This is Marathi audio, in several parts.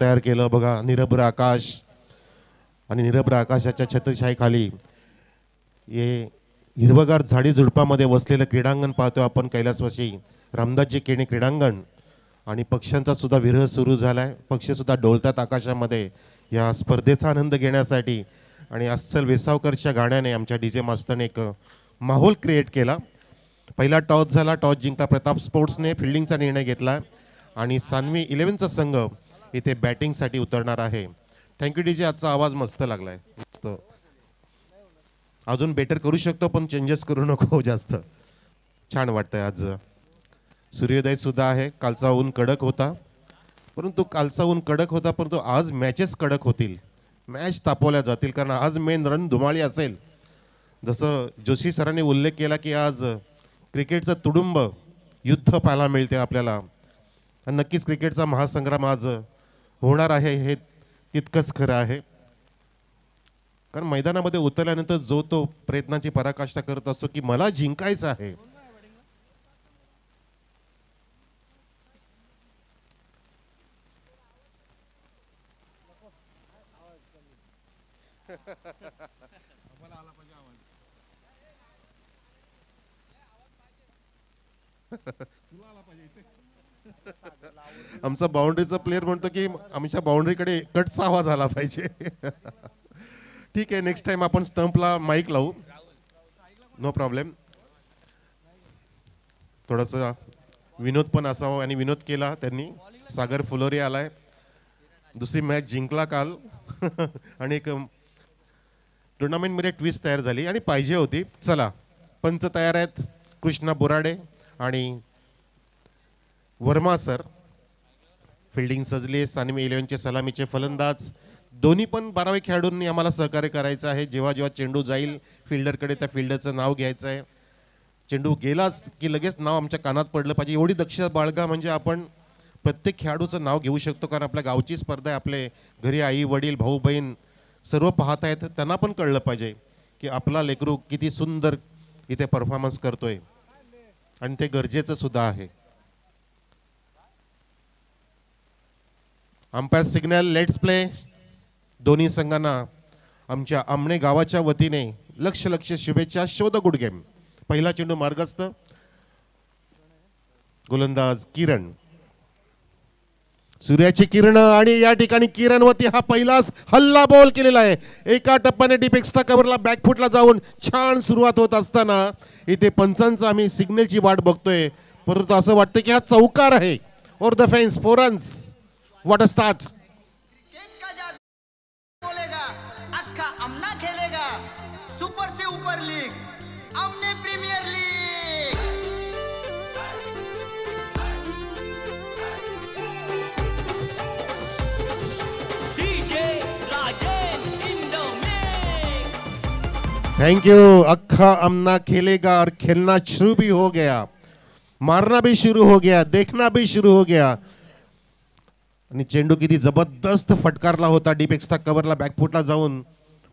तयार केलं बघा. निरभ्र आकाश आणि निरभ्र आकाशाच्या छत्रछायेखाली हे हिरवगार झाडी झुडपामध्ये वसलेलं क्रीडांगण पाहतो आपण. कैलासवासी रामदासजी केणे क्रीडांगण आणि पक्ष्यांचा सुद्धा विरह सुरू झालाय. पक्षी सुद्धा डोलतात आकाशामध्ये या स्पर्धेचा आनंद घेण्यासाठी. आणि अस्सल वेसावकरच्या गाण्याने आमच्या डीजे मास्तरने एक माहोल क्रिएट केला. पहिला टॉस झाला. टॉस जिंकला प्रताप स्पोर्ट्सने. फिल्डिंगचा निर्णय घेतला आणि सान्वी 11चा संघ इथे बॅटिंगसाठी उतरणार आहे. Thank you DJ. आजचा आवाज मस्त लागलाय. मस्त. अजून बेटर करू शकतो पण चेंजेस करू नको जास्त. छान वाटतंय आज. सूर्योदय सुद्धा आहे. कालचा ऊन कडक होता परंतु आज मॅचेस कडक होतील. मॅच तापवल्या जातील कारण आज मेन रणधुमाळी असेल. जसं जोशी सरांनी उल्लेख केला की आज क्रिकेटचं तुडुंब युद्ध पाहायला मिळते आपल्याला. आणि नक्कीच क्रिकेटचा महासंग्राम आज होणार आहे हे तितकंच खरं आहे. कारण मैदानामध्ये उतरल्यानंतर जो तो प्रयत्नाची पराकाष्ठा करत असतो की मला जिंकायचं आहे. आमचा बाउंड्रीचा प्लेअर म्हणतो की आमच्या बाउंड्रीकडे कटचा आवाज आला पाहिजे. ठीक आहे. नेक्स्ट टाइम आपण स्टंपला माईक लावू. No problem. थोडासा विनोद पण असावा आणि विनोद केला त्यांनी. सागर फुलोरी आलाय. दुसरी मॅच जिंकला काल. आणि एक टुर्नामेंटमध्ये ट्विस्ट तयार झाली आणि पाहिजे होती. चला पंच तयार आहेत. कृष्णा बोराडे आणि वर्मा सर. फिल्डिंग सजली. सान्वी 11चे सलामीचे फलंदाज दोन्ही पण 12वे खेळाडूंनी आम्हाला सहकार्य करायचं आहे. जेव्हा जेव्हा चेंडू जाईल फिल्डरकडे त्या फिल्डरचं नाव घ्यायचं आहे. चेंडू गेलाच की लगेच नाव आमच्या कानात पडलं पाहिजे. एवढी दक्षता बाळगा म्हणजे आपण प्रत्येक खेळाडूचं नाव घेऊ शकतो. कारण आपल्या गावची स्पर्धा आहे. आपले घरी आई वडील भाऊ बहीण सर्व पाहत आहेत. त्यांना पण कळलं पाहिजे की आपला लेकरू किती सुंदर इथे परफॉर्मन्स करतोय आणि ते गरजेचं सुद्धा आहे. Umpire signal let's play. दोन्ही संघांना आमच्या आमणे गावाच्या वतीने लक्ष शुभेच्छा. शोध गुड गेम. पहिला चेंडू मार्गस्थ. गोलंदाज किरण. सूर्याची किरण आणि या ठिकाणी किरणवरती हा पहिलाच हल्ला बॉल केलेला आहे. एका टप्प्याने डीप एक्स्ट्रा कव्हरला बॅकफुटला जाऊन छान सुरुवात होत असताना इथे पंचांचा आम्ही सिग्नलची वाट बघतोय. परंतु असं वाटतं की हा चौकार आहे. Over the fence 4 runs. What a start. बोलेगा अक्का अमना खेलेगा. सुपर से ऊपर लीग अमने प्रीमियर लीग. Thank you. अक्का अमना खेलेगा और खेलना शुरू भी हो गया. मारना भी शुरू हो गया. देखना भी शुरू हो गया. आणि चेंडू किती जबरदस्त फटकारला होता डीप एक्स्ट्रा कव्हरला बॅकफुटला जाऊन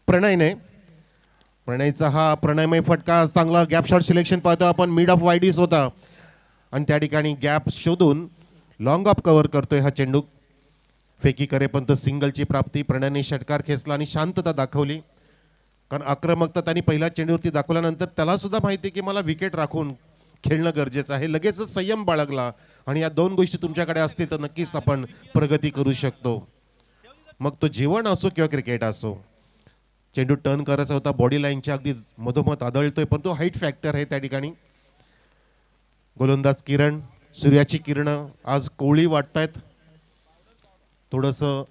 प्रणयचा हा प्रणयमय फटका. चांगला गॅप शॉट सिलेक्शन पाहतो आपण. मिड ऑफ वाईडीस होता आणि त्या ठिकाणी गॅप शोधून लॉंग ऑफ कव्हर करतोय हा चेंडू. फेकी करेपर्यंत सिंगलची प्राप्ती. प्रणयने षटकार खेचला आणि शांतता दाखवली. कारण आक्रमकता त्यांनी पहिल्या चेंडूवरती दाखवल्यानंतर त्याला सुद्धा माहिती की मला विकेट राखून खेळणं गरजेचं आहे. लगेचच संयम बाळगला. आणि या दोन गोष्टी तुमच्याकडे असतील तर नक्कीच आपण प्रगती करू शकतो. मग तो जीवन असो किंवा क्रिकेट असो. चेंडू टर्न करायचा होता. बॉडी लाईनच्या अगदी मधोमध आदळतोय पण तो हाईट फॅक्टर आहे त्या ठिकाणी. गोलंदाज किरण. सूर्याची किरण आज कोवळी वाटतायत. थोडंसं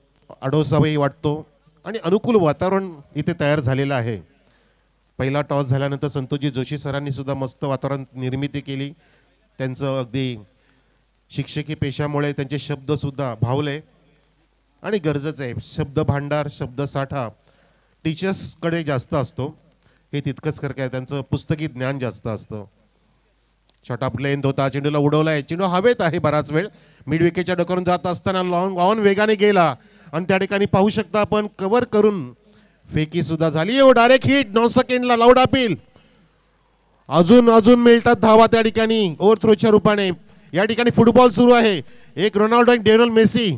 आडोसावही वाटतो आणि अनुकूल वातावरण इथे तयार झालेलं आहे. पहिला टॉस झाल्यानंतर संतोषजी जोशी सरांनी सुद्धा मस्त वातावरण निर्मिती केली. त्यांचं अगदी शिक्षकी पेशामुळे त्यांचे शब्द सुद्धा भावले आणि गरजेचं आहे. शब्द भांडार शब्द साठा टीचर्सकडे जास्त असतो. हे तितकंच खरं काय. त्यांचं पुस्तकी ज्ञान जास्त असतं. शॉट ऑफ लेंथ होता. चेंडूला उडवलाय. चेंडू हवेत आहे बराच वेळ. मिड विकेटच्या डोक्यावरून जात असताना लॉंग ऑन वेगाने गेला आणि त्या ठिकाणी पाहू शकता आपण कव्हर करून फेकी सुद्धा झाली. Direct hit. 9 सेकंडला लाऊड अपील. अजून मिळतात धावा त्या ठिकाणी ओव्हरथ्रोच्या रूपाने. या ठिकाणी फुटबॉल सुरू आहे. एक रोनाल्डो आणि डेनल मेसी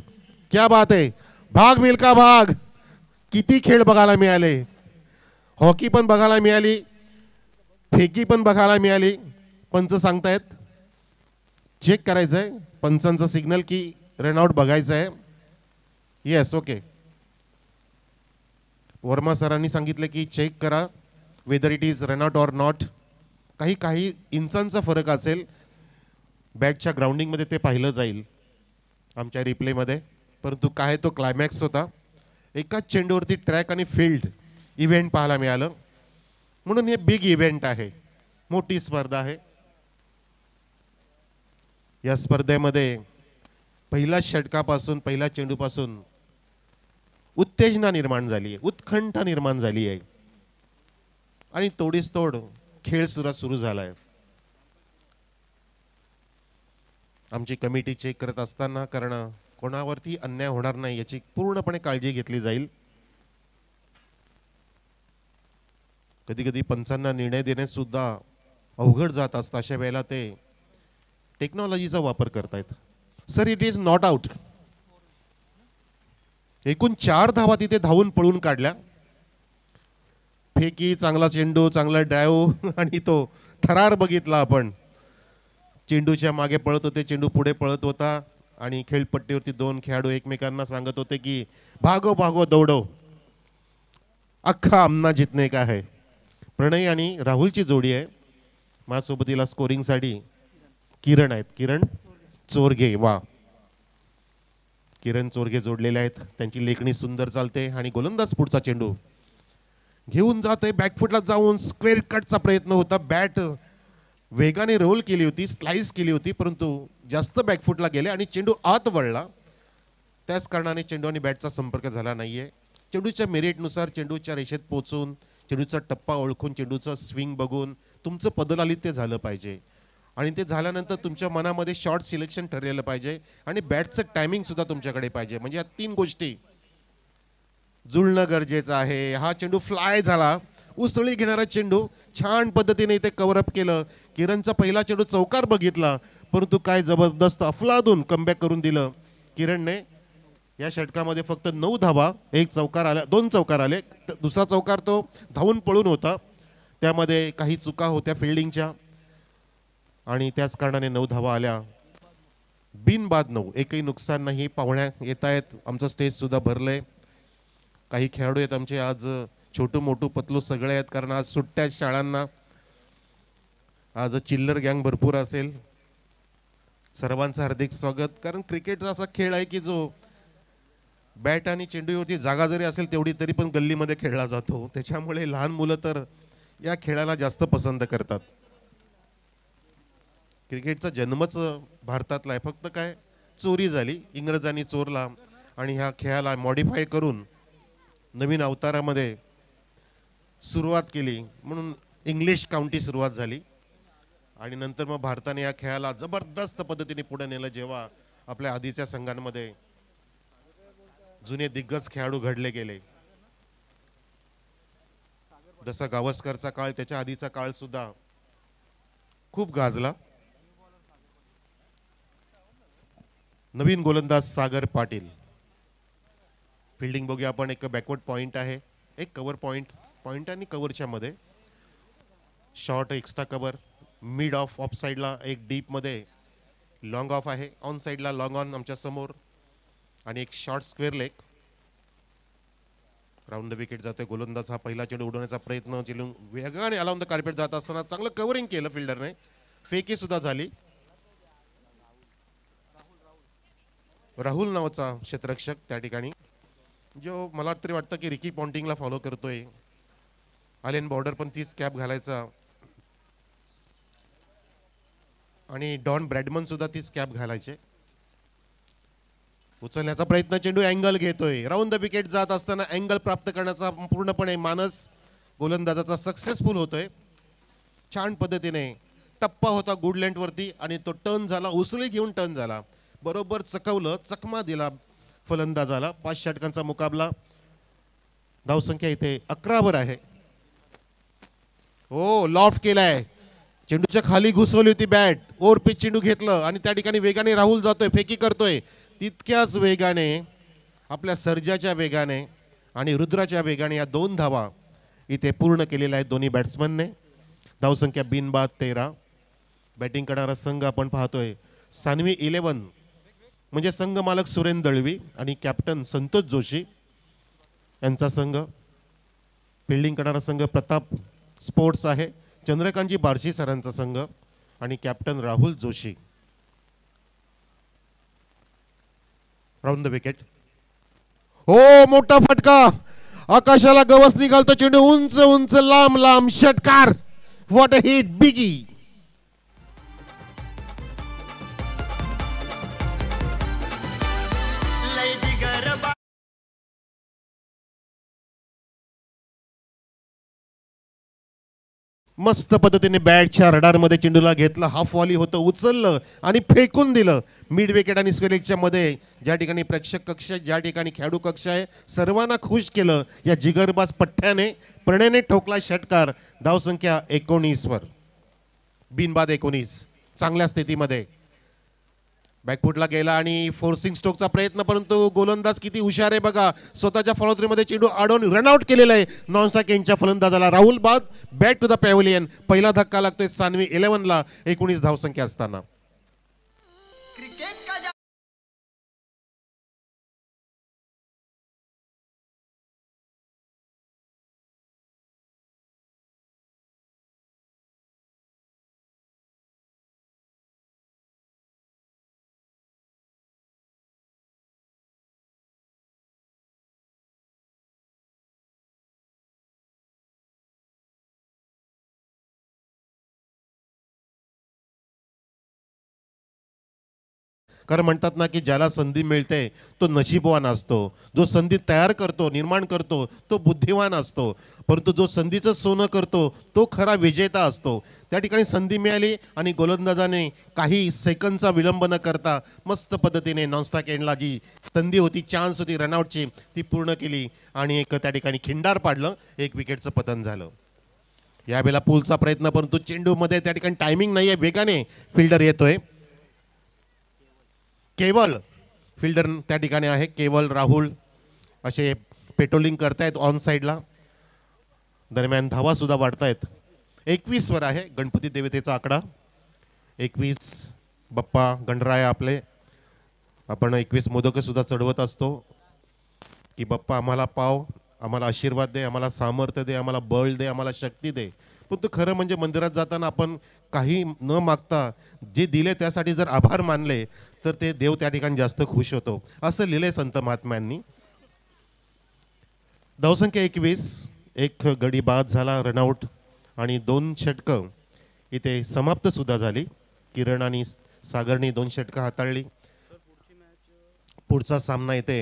क्या बात आहे, भाग मिल्खा भाग. किती खेळ बघायला मिळाले, हॉकी पण बघायला मिळाली, फेकी पण बघायला मिळाली. पंच सांगतायत चेक करायचंय, पंचांचं सिग्नल की रनआउट बघायचं आहे. Yes, okay. वर्मा सरांनी सांगितलं की चेक करा whether it is run out or not. काही इंचांचा फरक असेल बॅटच्या ग्राउंडिंगमध्ये, ते पाहिलं जाईल आमच्या रिप्लेमध्ये. परंतु काय तो क्लायमॅक्स होता, एकाच चेंडूवरती ट्रॅक आणि फील्ड इव्हेंट पाहायला मिळालं. म्हणून हे बिग इव्हेंट आहे, मोठी स्पर्धा आहे. या स्पर्धेमध्ये पहिल्या षटकापासून, पहिल्या चेंडूपासून उत्तेजना निर्माण झाली आहे, उत्कंठा निर्माण झाली आहे आणि तोडीस तोड खेळ सुरू झाला आहे. आमची कमिटी चेक करत असताना, कारण कोणावरती अन्याय होणार नाही याची पूर्णपणे काळजी घेतली जाईल. कधी कधी पंचांना निर्णय देणे सुद्धा अवघड जात असतं, अशा वेळेला ते टेक्नॉलॉजीचा वापर करतायत. Sir, it is not out. एकूण 4 धावा तिथे धावून पळून काढल्या. फेकी, चांगला चेंडू, चांगला ड्राईव्ह आणि तो थरार बघितला आपण. चेंडूच्या मागे पळत होते, चेंडू पुढे पळत होता आणि खेळपट्टीवरती 2 खेळाडू एकमेकांना सांगत होते की भागो भागो दौडो, अख्खा आमना जितने का है. प्रणय आणि राहुलची जोडी आहे. माझ्यासोबतीला स्कोरिंगसाठी किरण आहेत, किरण चोरगे. वा, किरण चोरगे जोडलेले आहेत. त्यांची लेखणी सुंदर चालते आणि गोलंदाज पुढचा चेंडू घेऊन जातोय. बॅकफुटला जाऊन स्क्वेअर कटचा प्रयत्न होता. बॅट वेगाने रोल केली होती, स्लाइस केली होती, परंतु जास्त बॅकफुटला गेले आणि चेंडू आत वळला. त्याच कारणाने चेंडू आणि बॅटचा संपर्क झाला नाहीये. चेंडूच्या मेरिटनुसार चेंडूच्या रेषेत पोहोचून, चेंडूचा टप्पा ओळखून, चेंडूचं स्विंग बघून तुमचं पदलालित्य झालं पाहिजे आणि ते झाल्यानंतर तुमच्या मनामध्ये शॉर्ट सिलेक्शन ठरलेलं पाहिजे आणि बॅटचं टायमिंग सुद्धा तुमच्याकडे पाहिजे. म्हणजे या 3 गोष्टी जुळणं गरजेचं आहे. हा चेंडू फ्लाय झाला, उसळी घेणारा चेंडू छान पद्धतीने इथे कव्हरअप केलं. किरणचा पहिला चेंडू चौकार बघितला, परंतु काय जबरदस्त अफलातून कमबॅक करून दिलं किरणने. या षटकामध्ये फक्त 9 धावा, 1 चौकार आला, 2 चौकार आले. दुसरा चौकार तो धावून पळून होता, त्यामध्ये काही चुका होत्या फिल्डिंगच्या आणि त्याच कारणाने 9 धावा आल्या. बिनबाद 9, एकही नुकसान नाही. पाहुण्या येत आहेत, आमचं स्टेज सुद्धा भरलंय. काही खेळाडू आहेत आमचे आज, छोटू मोठू पतलू सगळे आहेत, कारण आज सुट्ट्या शाळांना. आज चिल्लर गँग भरपूर असेल. सर्वांचं हार्दिक स्वागत. कारण क्रिकेट असा खेळ आहे की जो बॅट आणि चेंडूवरती जागा जरी असेल तेवढी, तरी पण गल्लीमध्ये खेळला जातो. त्याच्यामुळे लहान मुलं तर या खेळाला जास्त पसंत करतात. क्रिकेटचा जन्मच भारतातला आहे. फक्त काय चोरी झाली, इंग्रजांनी चोरला आणि ह्या खेळाला मॉडिफाय करून नवीन अवतारामध्ये सुरुवात केली, म्हणून इंग्लिश काउंटी सुरुवात झाली आणि नंतर मग भारताने या खेळाला जबरदस्त पद्धतीने पुढे नेलं. जेव्हा आपल्या आधीच्या संघांमध्ये जुने दिग्गज खेळाडू घडले गेले, जसा गावस्करचा काळ, त्याच्या आधीचा काळ सुद्धा खूप गाजला. नवीन गोलंदाज सागर पाटील. फिल्डिंग बघूया आपण. एक बॅकवर्ड पॉइंट आहे, एक कव्हर पॉइंट, पॉइंट आणि कव्हरच्या मध्ये short extra cover. Mid of साईडला एक डीप मध्ये लॉंग ऑफ आहे, ऑन साईडला लॉंग ऑन आमच्या समोर आणि एक short square leg. Round the wicket जातोय. गोलंदाज हा पहिला चेंडू उडवण्याचा प्रयत्न, चेंडू वेगाने अलाउंड द कार्पेट जात असताना चांगलं कव्हरिंग केलं फिल्डरने. फेकी सुद्धा झाली. राहुल नावाचा क्षेत्ररक्षक त्या ठिकाणी, जो मला तरी वाटतं की रिकी पॉन्टिंगला फॉलो करतोय. आलेन बॉर्डर पण तीच कॅप घालायचा आणि डॉन ब्रॅडमन सुद्धा तीच कॅप घालायचे. उचलण्याचा प्रयत्न, चेंडू अँगल घेतोय. राऊंड द विकेट जात असताना अँगल प्राप्त करण्याचा पूर्णपणे मानस गोलंदाजाचा सक्सेसफुल होतोय. छान पद्धतीने टप्पा होता गुड लेंथ वरती आणि तो टर्न झाला, उसळी घेऊन टर्न झाला, बरोबर चकवलं, चकमा दिला फलंदाजाला. 5 षटकांचा मुकाबला. धावसंख्या इथे 11 वर आहे. हो, लॉफ्ट केलाय, चेंडूच्या खाली घुसवली होती बॅट, ओव्हर पिच चेंडू घेतलं आणि त्या ठिकाणी वेगाने राहुल जातोय, फेकी करतोय. तितक्याच वेगाने आपल्या सर्जाच्या वेगाने आणि रुद्राच्या वेगाने या 2 धावा इथे पूर्ण केलेल्या आहेत दोन्ही बॅट्समनने. धावसंख्या बिनबाद 13. बॅटिंग करणारा संघ आपण पाहतोय सानवी 11 म्हणजे संघ मालक सुरेंद्र दळवी आणि कॅप्टन संतोष जोशी यांचा संघ. फिल्डिंग करणारा संघ प्रताप स्पोर्ट्स आहे, चंद्रकांतजी बारशी सरांचा संघ आणि captain Rahul Joshi. Round the wicket. हो, मोठा फटका, आकाशाला गवस निघालतो, चेंडू उंच उंच लांब लांब, षटकार. What a hit, biggie. मस्त पद्धतीने बॅटच्या रडारमध्ये चेंडूला घेतलं, हाफ वॉली होतं, उचललं आणि फेकून दिलं. मिड विकेट आणि स्क्वेअर लेगच्या मध्ये ज्या ठिकाणी प्रेक्षक कक्ष आहे, ज्या ठिकाणी खेळाडू कक्ष आहे, सर्वांना खुश केलं या जिगरबाज पठ्ठ्याने. प्रणयने ठोकला षटकार. धावसंख्या 19 वर, बिनबाद 19. चांगल्या स्थितीमध्ये बॅकफुटला गेला आणि फोर्सिंग स्ट्रोकचा प्रयत्न, परंतु गोलंदाज किती हुशार आहे बघा, स्वतःच्या फॉलोथ्रीमध्ये चेंडू अडवून रनआउट केलेला आहे नॉन स्ट्राइक एंडच्या फलंदाजाला. राहुल बाद, बॅक टू द पॅव्हलियन. पहिला धक्का लागतोय सानवी 11 ला 19 धावसंख्या असताना. कारण म्हणतात ना की ज्याला संधी मिळते तो नशीबवान असतो, जो संधी तयार करतो, निर्माण करतो, तो बुद्धिवान असतो, परंतु जो संधीचं सोनं करतो तो खरा विजेता असतो. त्या ठिकाणी संधी मिळाली आणि गोलंदाजाने काही सेकंदचा विलंब न करता मस्त पद्धतीने नॉनस्ट्राइक एंडला जी संधी होती, चान्स होती रनआउटची, ती पूर्ण केली आणि एक त्या ठिकाणी खिंडार पाडलं. 1 विकेटचं पतन झालं. यावेळेला पूलचा प्रयत्न, परंतु चेंडूमध्ये त्या ठिकाणी टायमिंग नाही आहे, वेगाने फिल्डर येतोय. केवळ फिल्डर त्या ठिकाणी आहे, केवळ राहुल असे पेट्रोलिंग करतायत ऑन साईडला. दरम्यान धावा सुद्धा वाढतायत. 21 वर आहे गणपती देवतेचा आकडा. 21 बाप्पा गणराय आपले. आपण 21 मोदक सुद्धा चढवत असतो की बाप्पा आम्हाला पाव, आम्हाला आशीर्वाद दे, आम्हाला सामर्थ्य दे, आम्हाला बळ दे, आम्हाला शक्ती दे. परंतु खरं म्हणजे मंदिरात जाताना आपण काही न मागता जे दिले त्यासाठी जर आभार मानले तर ते देव त्या ठिकाणी जास्त खुश होतो, असं लिहिलंय संत महात्म्यांनी. धावसंख्या 21. 1 गडी बाद झाला, रनआउट आणि 2 षटकं इथे समाप्त सुद्धा झाली. किरण आणि सागरनी 2 षटकं हाताळली. पुढचा सामना इथे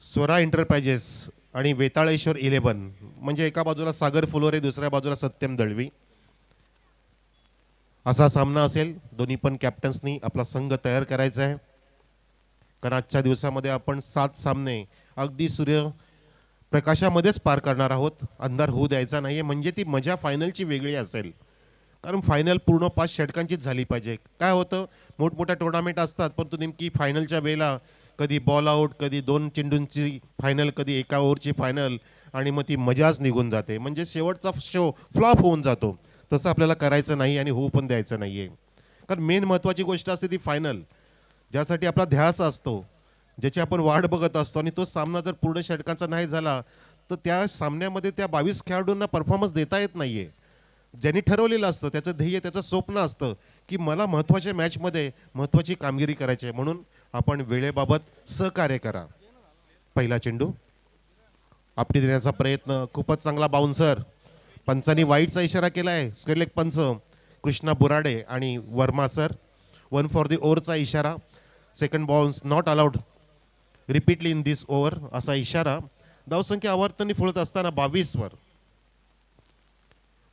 स्वरा एंटरप्राइजेस आणि वेताळेश्वर 11, म्हणजे एका बाजूला सागर फुलोरे, दुसऱ्या बाजूला सत्यम दळवी, असा सामना असेल. दोन्ही पण कॅप्टन्सनी आपला संघ तयार करायचा आहे, कारण आजच्या दिवसामध्ये आपण 7 सामने अगदी सूर्य प्रकाशामध्येच पार करणार आहोत. अंधार होऊ द्यायचा नाहीये, म्हणजे ती मजा फायनलची वेगळी असेल. कारण फायनल पूर्ण 5 षटकांचीच झाली पाहिजे. काय होतं, मोठमोठ्या टुर्नामेंट असतात, परंतु नेमकी फायनलच्या वेळेला कधी बॉल आउट, कधी 2 चेंडूंची फायनल, कधी 1 ओव्हरची फायनल, आणि मग ती मजाच निघून जाते, म्हणजे शेवटचा शो फ्लॉप होऊन जातो. तसं आपल्याला करायचं नाही आणि होऊ पण द्यायचं नाहीये. कारण मेन महत्त्वाची गोष्ट असते ती फायनल, ज्यासाठी आपला ध्यास असतो, ज्याची आपण वाट बघत असतो. आणि तो सामना जर पूर्ण षटकांचा नाही झाला तर त्या सामन्यामध्ये त्या 22 खेळाडूंना परफॉर्मन्स देता येत नाहीये. ज्यांनी ठरवलेलं असतं, त्याचं ध्येय, त्याचं स्वप्न असतं की मला महत्त्वाच्या मॅचमध्ये महत्त्वाची कामगिरी करायची आहे, म्हणून आपण वेळेबाबत सहकार्य करा. पहिला चेंडू आपटी देण्याचा प्रयत्न, खूपच चांगला बाउन्सर. पंचांनी वाईटचा इशारा केला आहे, स्क्वेअर लेग पंच कृष्णा बुराडे आणि वर्मा सर. 1 फॉर द ओव्हरचा इशारा. Second bounce not allowed repeatedly in this over असा इशारा. धावसंख्या आवर्तनी फुलत असताना 22 वर.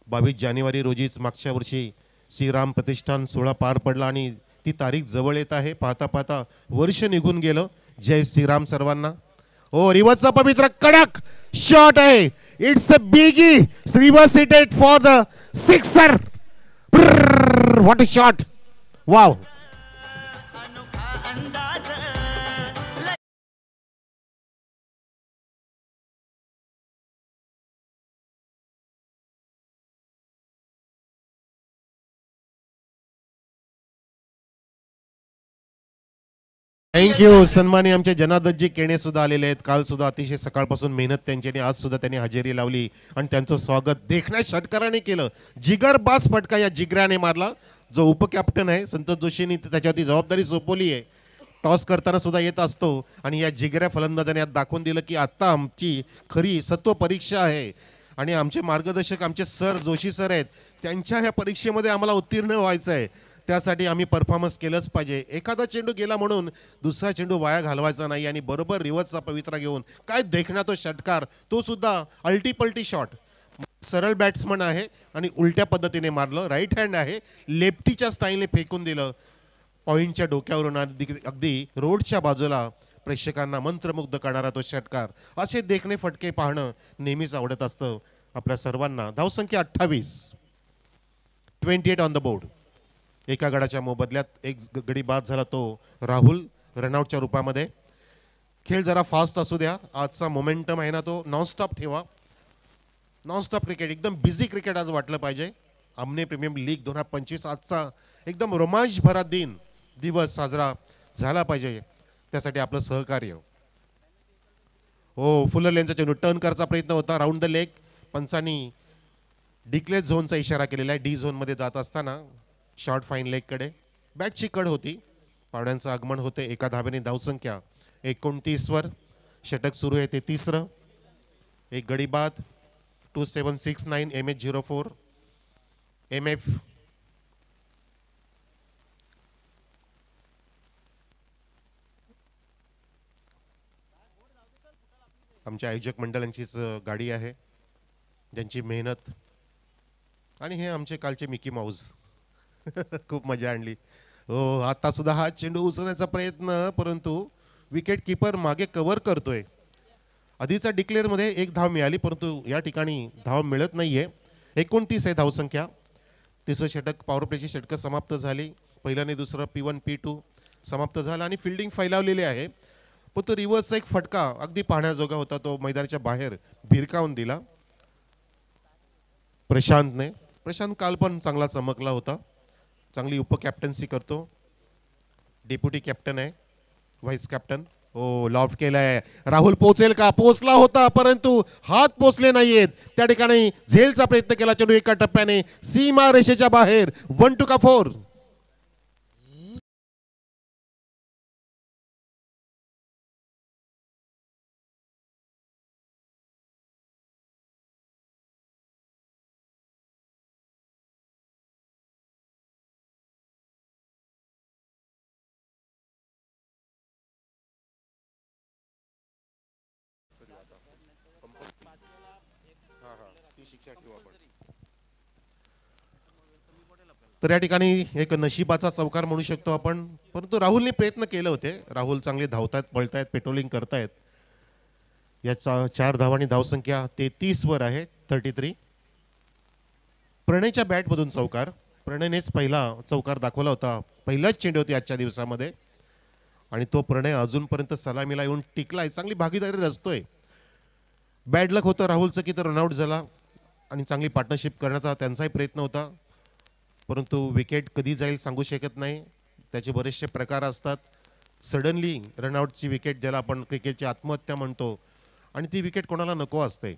22 जानेवारी रोजीच मागच्या वर्षी श्रीराम प्रतिष्ठान सोहळा पार पडला आणि ती तारीख जवळ येत आहे. पाहता पाहता वर्ष निघून गेलं. जय श्रीराम सर्वांना. ओ रिवर्सचा पवित्र कडक शॉट आहे. It's a biggie. Reverse hit it for the sixer. What a shot. Wow. Thank you. सन्मानी आमचे जनार्दनजी केणे सुद्धा आलेले आहेत. काल सुद्धा अतिशय सकाळपासून मेहनत त्यांची आणि आज सुद्धा त्यांनी हजेरी लावली आणि त्यांचं स्वागत देखण्या षटकाराने केलं. जिगरबाज फटका या जिगऱ्याने मारला. जो उपकॅप्टन आहे संतोष जोशींनी त्याच्यावरती जबाबदारी सोपवली आहे. टॉस करताना सुद्धा येत असतो आणि या जिगऱ्या फलंदाजाने यात दाखवून दिलं की आता आमची खरी सत्व परीक्षा आहे आणि आमचे मार्गदर्शक आमचे सर जोशी सर आहेत. त्यांच्या ह्या परीक्षेमध्ये आम्हाला उत्तीर्ण व्हायचं आहे. त्यासाठी आम्ही परफॉर्मन्स केलंच पाहिजे. एखादा चेंडू गेला म्हणून दुसरा चेंडू वाया घालवायचा नाही आणि बरोबर रिव्हर्सचा पवित्रा घेऊन काय देखना तो षटकार, तो सुद्धा अल्टीपल्टी शॉट. सरळ बॅट्समन आहे आणि उलट्या पद्धतीने मारलं. राईट हँड आहे, लेफ्टीच्या स्टाईलने फेकून दिलं. पॉईंटच्या डोक्यावरून अगदी रोडच्या बाजूला प्रेक्षकांना मंत्रमुग्ध करणारा तो षटकार. असे देखणे फटके पाहणं नेहमीच आवडत असतं आपल्या सर्वांना. धावसंख्या 28, 28 ऑन द बोर्ड. एका गडाच्या मोबदल्यात एक गडी बाद झाला तो राहुल रनआउटच्या रूपामध्ये. खेळ जरा फास्ट असू द्या. आजचा मोमेंटम आहे ना तो नॉनस्टॉप ठेवा. नॉनस्टॉप क्रिकेट, एकदम बिझी क्रिकेट आज वाटलं पाहिजे. आमने प्रीमियम लीग 2025 आजचा एकदम रोमांचभरा दिवस साजरा झाला पाहिजे. त्यासाठी आपलं सहकार्य. हो, फुलर लेनचा चेंडू टर्न करायचा प्रयत्न होता राऊंड द लेग. पंचांनी डिक्लेअर झोनचा इशारा केलेला आहे. डी झोनमध्ये जात असताना शॉर्ट फाईन लेगकडे बॅटची कड होती. पावड्यांचं आगमन होते. एका धाब्याने धावसंख्या 29 वर. षटक सुरू आहे ते तिसरं. एक गडी बाद. 2769 MH04 MF. आमच्या आयोजक मंडळांचीच गाडी आहे, ज्यांची मेहनत आणि हे आमचे कालचे मिकी माऊस. खूप मजा आणली. हो, आता सुद्धा हा चेंडू उचलण्याचा प्रयत्न, परंतु विकेट किपर मागे कव्हर करतोय. आधीचा डिक्लेअरमध्ये एक धाव मिळाली, परंतु या ठिकाणी धाव मिळत नाहीये. 29 आहे धावसंख्या. तिसरं षटक, पॉवर प्लेची षटकं समाप्त झाली. पहिलं आणि दुसरं P1 P2 समाप्त झालं आणि फिल्डिंग फैलावलेली आहे. पण तो रिव्हर्सचा एक फटका अगदी पाहण्याजोगा होता. तो मैदानाच्या बाहेर भिरकावून दिला प्रशांतने. प्रशांत काल पण चांगला चमकला होता. चांगली उपकॅप्टन्सी करतो. डेप्युटी कॅप्टन आहे, व्हाईस कॅप्टन. हो, लॉफ्ट केलाय. राहुल पोचेल का? पोचला होता, परंतु हात पोचले नाहीयेत. त्या ठिकाणी झेलचा प्रयत्न केला. चेंडू एका टप्प्याने सीमा रेषेच्या बाहेर. 1 का 4. तर या ठिकाणी एक नशिबाचा चौकार म्हणू शकतो आपण. परंतु राहुलने प्रयत्न केले होते. राहुल चांगले धावतायत, पळतायत, पेट्रोलिंग करतायत. या 4 धावांनी धावसंख्या 33 वर आहे. 33. प्रणयच्या बॅटमधून चौकार. प्रणयनेच पहिला चौकार दाखवला होता. पहिलाच चेंडू होती आजच्या दिवसामध्ये आणि तो प्रणय अजूनपर्यंत सलामीला येऊन टिकलाय. चांगली भागीदारी रचतोय. बॅड लक होतं राहुलचं की तो रनआउट झाला आणि चांगली पार्टनरशिप करण्याचा त्यांचाही प्रयत्न होता. परंतु विकेट कधी जाईल सांगू शकत नाही. त्याचे बरेचसे प्रकार असतात. सडनली रनआउटची विकेट, ज्याला आपण क्रिकेटची आत्महत्या म्हणतो, आणि ती विकेट कोणाला नको असते.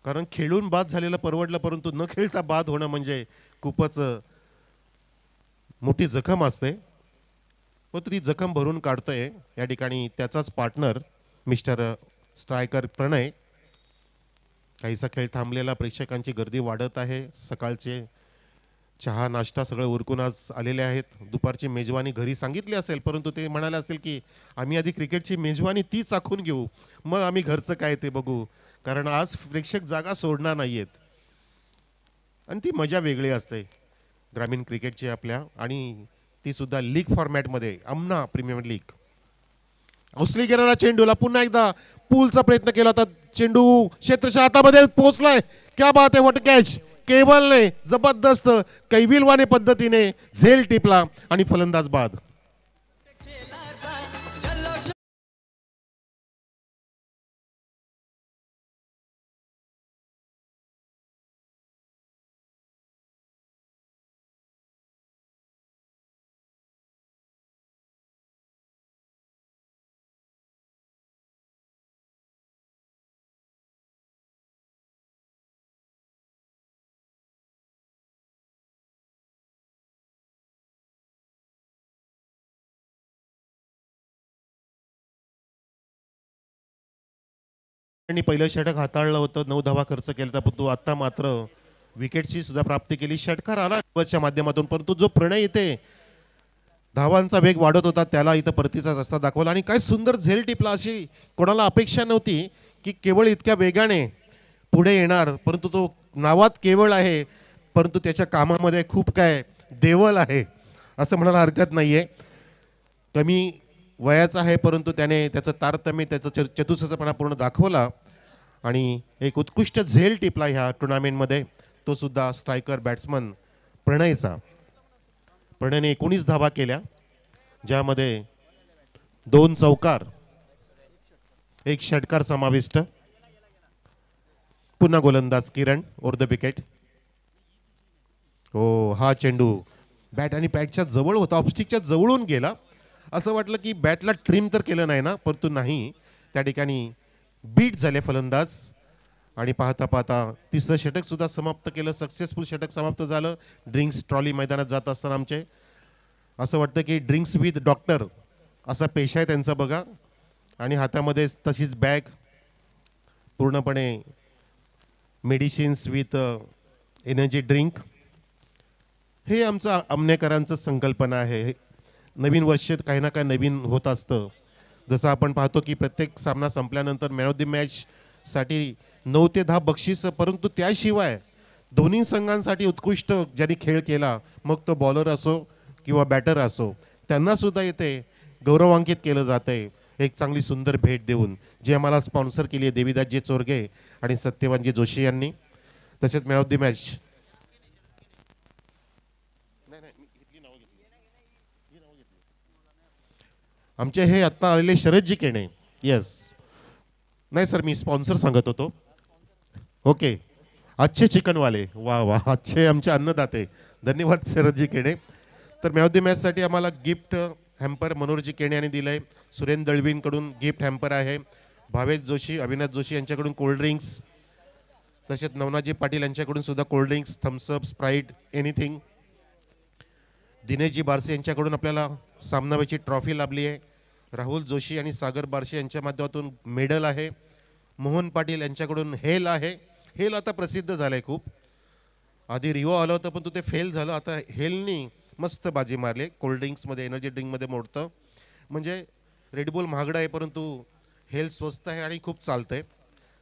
कारण खेळून बाद झालेलं परवडलं, परंतु न खेळता बाद होणं म्हणजे खूपच मोठी जखम असते. परंतु ती जखम भरून काढतोय या ठिकाणी त्याचाच पार्टनर मिस्टर स्ट्रायकर प्रणय. काहीसा खेळ थांबलेला, प्रेक्षकांची गर्दी वाढत आहे. सकाळचे चहा नाश्ता सगळं उरकून आज आलेले आहेत. दुपारची मेजवानी घरी सांगितली असेल, परंतु ते म्हणाले असेल की आम्ही आधी क्रिकेटची मेजवानी ती चाखून घेऊ, मग आम्ही घरचं काय ते बघू. कारण आज प्रेक्षक जागा सोडणार नाहीयेत आणि ती मजा वेगळी असते ग्रामीण क्रिकेटची आपल्या, आणि ती सुद्धा लीग फॉर्मॅटमध्ये. आमना प्रीमियर लीग. उसली गेलेला चेंडूला पुन्हा एकदा पूलचा प्रयत्न केला होता. चेंडू क्षेत्रच्या हातामध्ये पोहोचलाय. क्या बात आहे, व्हॉट कॅच. केवलने जबरदस्त कैविलवाने पद्धतीने झेल टिपला आणि फलंदाज बाद. आणि पहिलं षटक हाताळलं होतं, 9 धावा खर्च केला होता, परंतु आता मात्र विकेटची सुद्धा प्राप्ती केली. षटकार आला च्या माध्यमातून, परंतु जो प्रणय इथे धावांचा वेग वाढत होता त्याला इथं परतीचा रस्ता दाखवला आणि काय सुंदर झेल टिपला. अशी कोणाला अपेक्षा नव्हती की केवळ इतक्या वेगाने पुढे येणार, परंतु तो नावात केवळ आहे परंतु त्याच्या कामामध्ये खूप काय देवल आहे असं म्हणायला हरकत नाहीये. कमी वयाचा आहे परंतु त्याने त्याचं तारतम्य त्याचं चतुसरपणा पूर्ण दाखवला आणि एक उत्कृष्ट झेल टिपला ह्या टुर्नामेंटमध्ये, तो सुद्धा स्ट्रायकर बॅट्समन प्रणयचा. प्रणयने 19 धावा केल्या, ज्यामध्ये 2 चौकार 1 षटकार समाविष्ट. पुन्हा गोलंदाज किरण ओव्हर द विकेट. हो, हा चेंडू बॅट आणि पॅडच्या जवळ होता, ऑफस्टिकच्या जवळून गेला. असं वाटलं की बॅटला ट्रिम तर केलं नाही ना, परंतु नाही, त्या ठिकाणी बीट झाले फलंदाज आणि पाहता पाहता तिसरं षटक सुद्धा समाप्त केलं. सक्सेसफुल षटक समाप्त झालं. ड्रिंक्स ट्रॉली मैदानात जात असताना आमचे असं वाटतं की ड्रिंक्स विथ डॉक्टर असा पेशा आहे त्यांचा बघा, आणि हातामध्ये तशीच बॅग, पूर्णपणे मेडिसिन्स विथ एनर्जी ड्रिंक. हे आमचं आमनेकरांचं संकल्पना आहे. नवीन वर्ष काही ना काही नवीन होत असतं. जसं आपण पाहतो की प्रत्येक सामना संपल्यानंतर मॅन ऑफ द मॅच साठी 9 ते 10 बक्षीस, परंतु त्याशिवाय दोन्ही संघांसाठी उत्कृष्ट ज्यांनी खेळ केला, मग तो बॉलर असो किंवा बॅटर असो, त्यांना सुद्धा इथे गौरवांकित केलं जातंय एक चांगली सुंदर भेट देऊन, जी आम्हाला स्पॉन्सर केली आहे देवीदासजी चोरगे आणि सत्यवानजी जोशी यांनी. तसेच मॅन ऑफ द मॅच आमचे हे आत्ता आलेले शरदजी केणे. येस, नाही सर, मी स्पॉन्सर सांगत होतो. ओके, अच्छे चिकनवाले, वा वा, अच्छे आमचे अन्नदाते, धन्यवाद शरदजी केणे. तर मॅन ऑफ द मॅचसाठी आम्हाला गिफ्ट हॅम्पर मनोहरजी केणे यांनी दिलं आहे. सुरेंद्र दळवींकडून गिफ्ट हॅम्पर आहे. भावेश जोशी, अविनाश जोशी यांच्याकडून कोल्ड्रिंक्स, तसेच नवनाथजी पाटील यांच्याकडून सुद्धा कोल्ड्रिंक्स, थम्सअप, स्प्राईट, एनिथिंग. दिनेशजी बारसे यांच्याकडून आपल्याला सामनावीची ट्रॉफी लाभली आहे. राहुल जोशी आणि सागर बारसे यांच्या माध्यमातून मेडल आहे. मोहन पाटील यांच्याकडून हेल आहे. हेल आता प्रसिद्ध झालं आहे खूप. आधी रिओ आलं होतं पण ते फेल झालं. आता हेलनी मस्त बाजी मारली. कोल्ड्रिंक्समध्ये, एनर्जी ड्रिंकमध्ये मोडतं. म्हणजे रेडबुल महागडा आहे परंतु हेल स्वस्त आहे आणि खूप चालतं आहे.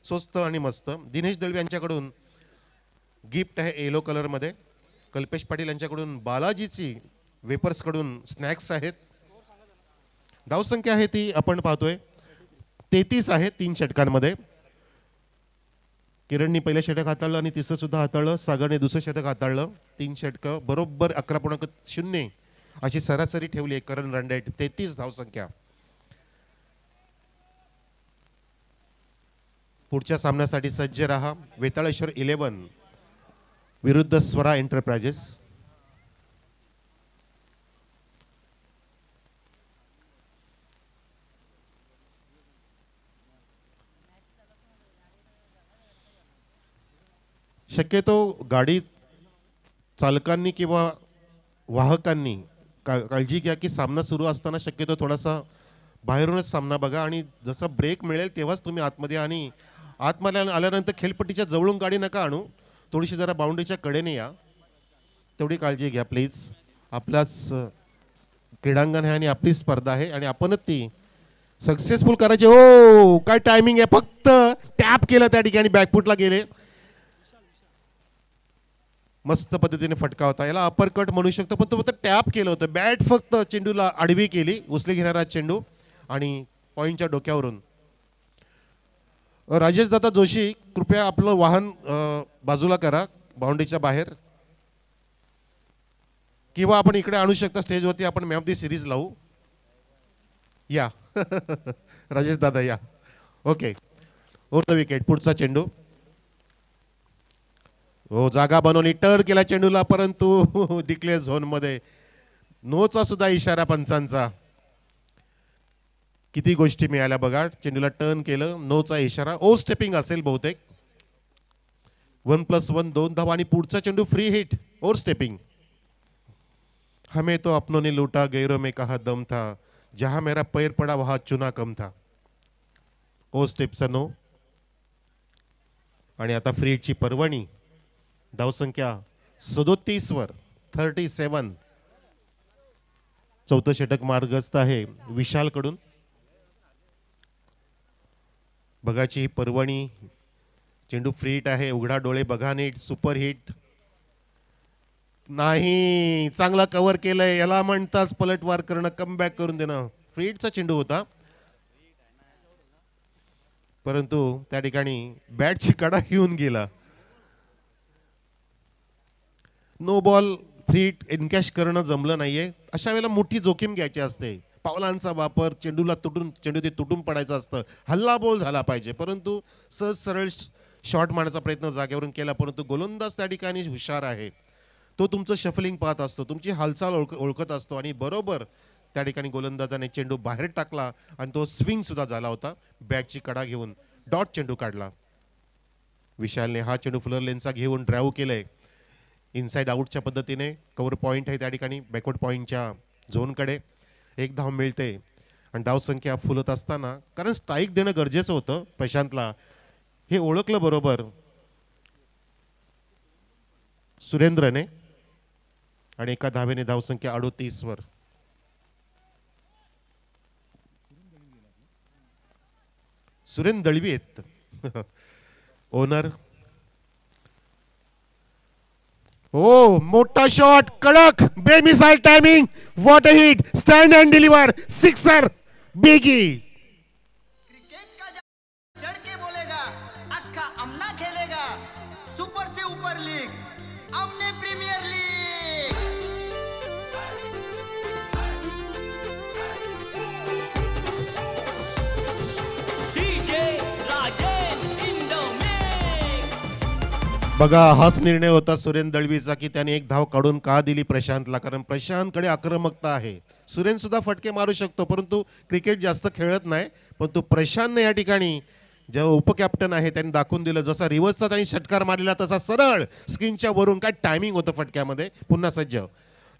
स्वस्त आणि मस्त. दिनेश दळवी यांच्याकडून गिफ्ट आहे येलो कलरमध्ये. कल्पेश पाटील यांच्याकडून बालाजीची वेपर्सकडून स्नॅक्स आहेत. धावसंख्या आहे ती आपण पाहतोय 33 आहे 3 षटकांमध्ये. किरणनी पहिलं षटक हाताळलं आणि तिसरं सुद्धा हाताळलं. सागरने दुसरं षटक हाताळलं. 3 षटकं बरोबर 11.0 अशी सरासरी ठेवली आहे. करंट रन रेट 33 धावसंख्या. पुढच्या सामन्यासाठी सज्ज रहा. वेताळेश्वर 11 विरुद्ध स्वरा एंटरप्राइजेस. शक्यतो गाडी चालकांनी किंवा वाहकांनी काळजी घ्या की सामना सुरू असताना शक्यतो थोडासा बाहेरूनच सामना बघा आणि जसा ब्रेक मिळेल तेव्हाच तुम्ही आतमध्ये, आणि आतमध्ये आल्यानंतर खेळपट्टीच्या जवळून गाडी नका आणू. थोडीशी जरा बाउंड्रीच्या कडेने या, तेवढी काळजी घ्या प्लीज. आपलाच क्रीडांगण आहे आणि आपली स्पर्धा आहे आणि आपणच ती सक्सेसफुल करायची. हो, काय टायमिंग आहे. फक्त टॅप केलं त्या ठिकाणी, बॅकफुटला गेले. मस्त पद्धतीने फटका होता. याला अपर कट म्हणू शकतो पण तो फक्त टॅप केलं होतं. बॅट फक्त चेंडूला आडवी केली, उचली घेणारा चेंडू आणि पॉईंटच्या डोक्यावरून. राजेश दादा जोशी, कृपया आपलं वाहन बाजूला करा बाउंड्रीच्या बाहेर, किंवा आपण इकडे आणू शकता स्टेजवरती. आपण मॅन ऑफ दी सिरीज लावू. या राजेश दादा या. Okay, over the wicket. पुढचा चेंडू. हो, जागा बनवली, टर्न केला चेंडूला, परंतु डिक्लेअर झोन मध्ये. नोचा सुद्धा इशारा पंचांचा. किती गोष्टी मिळाल्या बघा. चेंडूला टर्न केलं, नोचा इशारा. ओ स्टेपिंग असेल बहुतेक. 1+1 2 धावा आणि पुढचा चेंडू फ्री हिट. Over stepping. हमें तो अपनों ने लूटा, गैरों में कहा दम था, जहां मेरा पैर पड़ा वहां चुना कम था. ओ स्टेपचा नो. आणि आता फ्री हिटची पर्वणी, धावसंख्या 37 वर 37. चौथं षटक मार्गस्थ आहे विशालकडून. बघाची ही पर्वणी, चेंडू फ्री हिट आहे, उघडा डोळे बघा नीट. सुपर हिट नाही, चांगला कव्हर केलंय, याला म्हणतात पलटवार करणं, कमबॅक करून देणं. फ्री हिटचा चेंडू होता, परंतु त्या ठिकाणी बॅटची कडा घेऊन गेला. No ball, free hit encash करणं जमलं नाहीये. अशा वेळेला मोठी जोखीम घ्यायची असते, पावलांचा वापर, चेंडू ते तुटून पडायचं असतं, हल्ला बॉल झाला पाहिजे. परंतु सहज सरळ शॉट मारण्याचा प्रयत्न जागेवरून केला, परंतु गोलंदाज त्या ठिकाणी हुशार आहे. तो तुमचं शफलिंग पाहत असतो, तुमची हालचाल ओळखत असतो आणि बरोबर त्या ठिकाणी गोलंदाजाने चेंडू बाहेर टाकला आणि तो स्विंग सुद्धा झाला होता. बॅटची कडा घेऊन डॉट चेंडू काढला. विशालने हा चेंडू फुलर लेनचा घेऊन ड्राईव्ह केलंय इनसाइड आउटच्या पद्धतीने. कव्हर पॉईंट आहे त्या ठिकाणी बॅकवर्ड पॉईंटच्या झोनकडे. एक धाव मिळते आणि धाव संख्या फुलत असताना, कारण स्ट्राईक देणं गरजेचं होतं प्रशांतला, हे ओळखलं बरोबर सुरेंद्रने आणि एका धावेने धावसंख्या 38 वर. सुरेंद्र दळवी आहेत ओनर. ओ मोठा शॉट, कडक बेमिसाइल timing, what a hit, stand and deliver, sixer biggie. Cricket का चढ़ के बोलेगा, अक्का अमना खेलेगा. सुपर से ऊपर लीग, अमने प्रीमियर लीग. बघा, हाच निर्णय होता सुरेंद्र दळवीचा की त्याने एक धाव काढून का दिली प्रशांतला, कारण प्रशांतकडे आक्रमकता आहे. सुरेंद्र सुद्धा फटके मारू शकतो, परंतु क्रिकेट जास्त खेळत नाही. परंतु प्रशांतने या ठिकाणी जेव्हा उपकॅप्टन आहे त्यांनी दाखवून दिलं, जसा रिव्हर्सचा त्यांनी षटकार मारलेला तसा सरळ स्क्रीनच्या वरून, काय टायमिंग होतं फटक्यामध्ये. पुन्हा सज्ज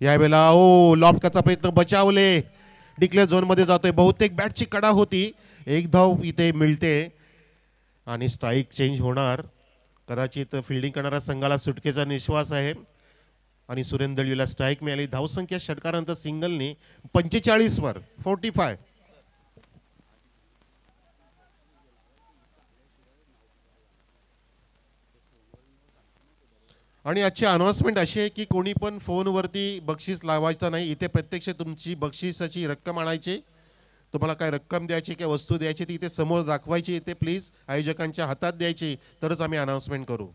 यावेळेला ओ लॉफ्टचा प्रयत्न, बचावले, डिक्लेअर झोनमध्ये जातोय. बहुतेक बॅटची कडा होती, एक धाव इथे मिळते आणि स्ट्राईक चेंज होणार. कदाचित फिल्डिंग करणाऱ्या संघाला सुटकेचा निश्वास आहे आणि सुरेंद्र दळवीला स्ट्राईक मिळाली. धावसंख्या षटकारानंतर सिंगलनी 45 वर 45. आणि आजची अनाउन्समेंट अशी आहे की कोणी पण फोनवरती बक्षीस लावायचं नाही. इथे प्रत्यक्ष तुमची बक्षिसाची रक्कम आणायची, तुम्हाला काय रक्कम द्यायची काय वस्तू द्यायची ती इथे समोर दाखवायची. इथे प्लीज आयोजकांच्या हातात द्यायची, तरच आम्ही अनाउन्समेंट करू.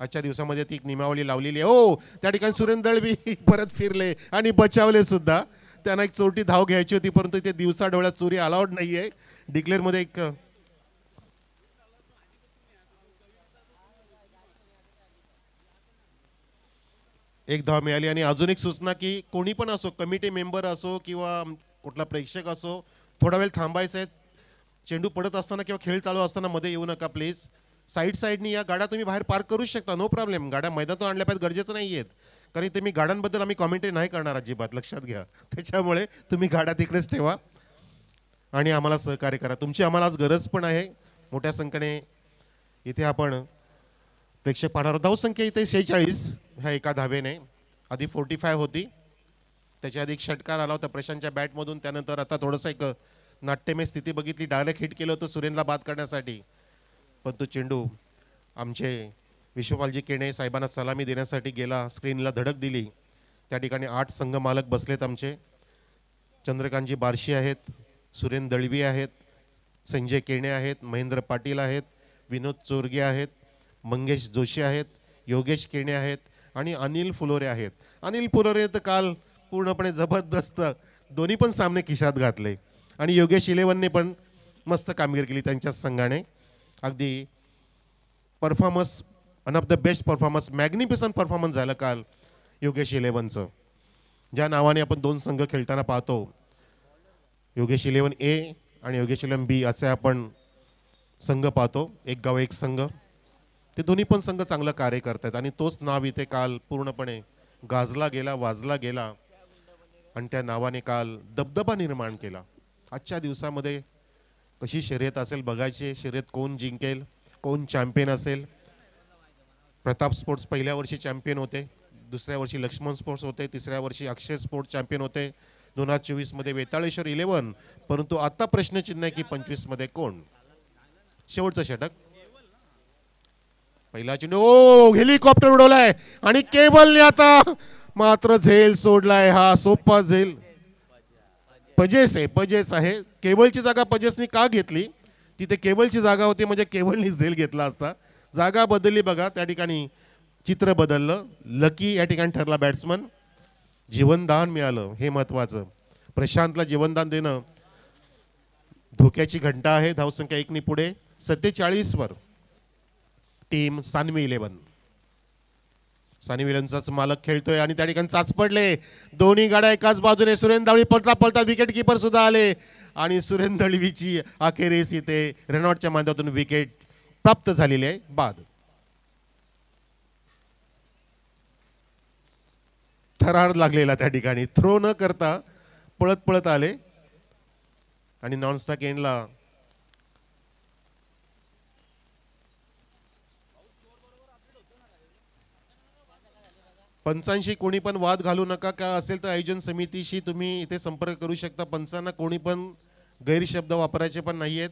आजच्या दिवसामध्ये ती एक नियमावली लावलेली आहे. ओ त्या ठिकाणी सुरेंद्र दळवी परत फिरले आणि बचावले सुद्धा. त्यांना एक चोरटी धाव घ्यायची होती, परंतु इथे दिवसा डोळ्यात चोरी अलाउड नाहीये. डिक्लेअरमध्ये एक धाव मिळाली. आणि अजून एक सूचना की कोणी पण असो, कमिटी मेंबर असो किंवा कुठला प्रेक्षक असो, थोडा वेळ थांबायचं आहे. चेंडू पडत असताना किंवा खेळ चालू असताना मध्ये येऊ नका प्लीज. साईडनी या गाड्या तुम्ही बाहेर पार्क करू शकता, नो प्रॉब्लेम. गाड्या मैदानातून आणल्या पाहिजे गरजेचं नाही आहेत, कारण ते मी गाड्यांबद्दल आम्ही कॉमेंट्री नाही करणार अजिबात, लक्षात घ्या. त्याच्यामुळे तुम्ही गाड्या तिकडेच ठेवा आणि आम्हाला सहकार्य करा. तुमची आम्हाला आज गरज पण आहे. मोठ्या संख्येने इथे आपण प्रेक्षक पाहणार. धावसंख्या इथे 46 ह्या एका धावेने. आधी 45 होती, त्याच्या आधी एक षटकार आला होता प्रशांतच्या बॅटमधून. त्यानंतर आता थोडंसं एक नाट्यमय स्थिती बघितली, डायरेक्ट हिट केलं होतं सुरेंद्रला बाद करण्यासाठी, पण तो चेंडू आमचे विश्वपालजी केणे साहेबांना सलामी देण्यासाठी गेला, स्क्रीनला धडक दिली. त्या ठिकाणी 8 संघ मालक बसलेत आमचे. चंद्रकांतजी बारशी आहेत, सुरेंद्र दळवी आहेत, संजय केणे आहेत, महेंद्र पाटील आहेत, विनोद चोरगे आहेत, मंगेश जोशी आहेत, योगेश केणे आहेत आणि अनिल फुलोरे आहेत. अनिल फुलोरे तर काल पूर्णपणे जबरदस्त दोन्ही पण सामने खिशात घातले आणि योगेश इलेव्हनने पण मस्त कामगिरी केली त्यांच्याच संघाने. अगदी performance, one of the best performance, magnificent performance झालं काल योगेश इलेव्हनचं. ज्या नावाने आपण 2 संघ खेळताना पाहतो, योगेश इलेव्हन ए आणि योगेश इलेव्हन बी असे आपण संघ पाहतो, एक गाव एक संघ. ते दोन्ही पण संघ चांगलं कार्य करतात आणि तोच नाव इथे काल पूर्णपणे गाजला गेला, वाजला गेला आणि त्या नावाने काल दबदबा निर्माण केला. आजच्या दिवसामध्ये कशी शर्यत असेल बघायची, शर्यत कोण जिंकेल, कोण चॅम्पियन असेल. प्रताप स्पोर्ट्स पहिल्या वर्षी चॅम्पियन होते, दुसऱ्या वर्षी लक्ष्मण स्पोर्ट्स होते, तिसऱ्या वर्षी अक्षय स्पोर्ट्स चॅम्पियन होते, 2024 वेताळेश्वर 11. परंतु आता प्रश्नचिन्ह आहे की 25 कोण. शेवटचं षटक, पहिला चेंडू, ओ हेलिकॉप्टर उडवलाय आणि केबलने आता मात्र झेल सोडलाय. हा सोपा झेल पजेस आहे. केबलची जागा पजेसनी का घेतली, तिथे केबलची जागा होती म्हणजे केबलनी झेल घेतला असता. जागा बदलली बघा, त्या ठिकाणी चित्र बदललं. लकी या ठिकाणी ठरला बॅट्समन. जीवनदान मिळालं, हे महत्वाचं. प्रशांतला जीवनदान देणं धोक्याची घंटा आहे. धावसंख्या 1 पुढे 47 वर टीम सानवी 11. सानवी 11चाच मालक खेळतोय आणि त्या ठिकाणी चाच पडले. दोन्ही गाड्या एकाच बाजूने. सुरेंद्र दळवी पळता विकेट किपर सुद्धा आले आणि सुरेंद्र दळवीची अखेरीस इथे रनआउटच्या माध्यमातून विकेट प्राप्त झालेली आहे. बाद. थरार लागलेला त्या ठिकाणी. थ्रो न करता पळत आले आणि नॉनस्टॉक एंडला पंचांशी कोणी पण वाद घालू नका. का असेल तर आयोजन समितीशी तुम्ही इथे संपर्क करू शकता. पंचांना कोणी पण गैरशब्द वापरायचे पण नाहीयेत.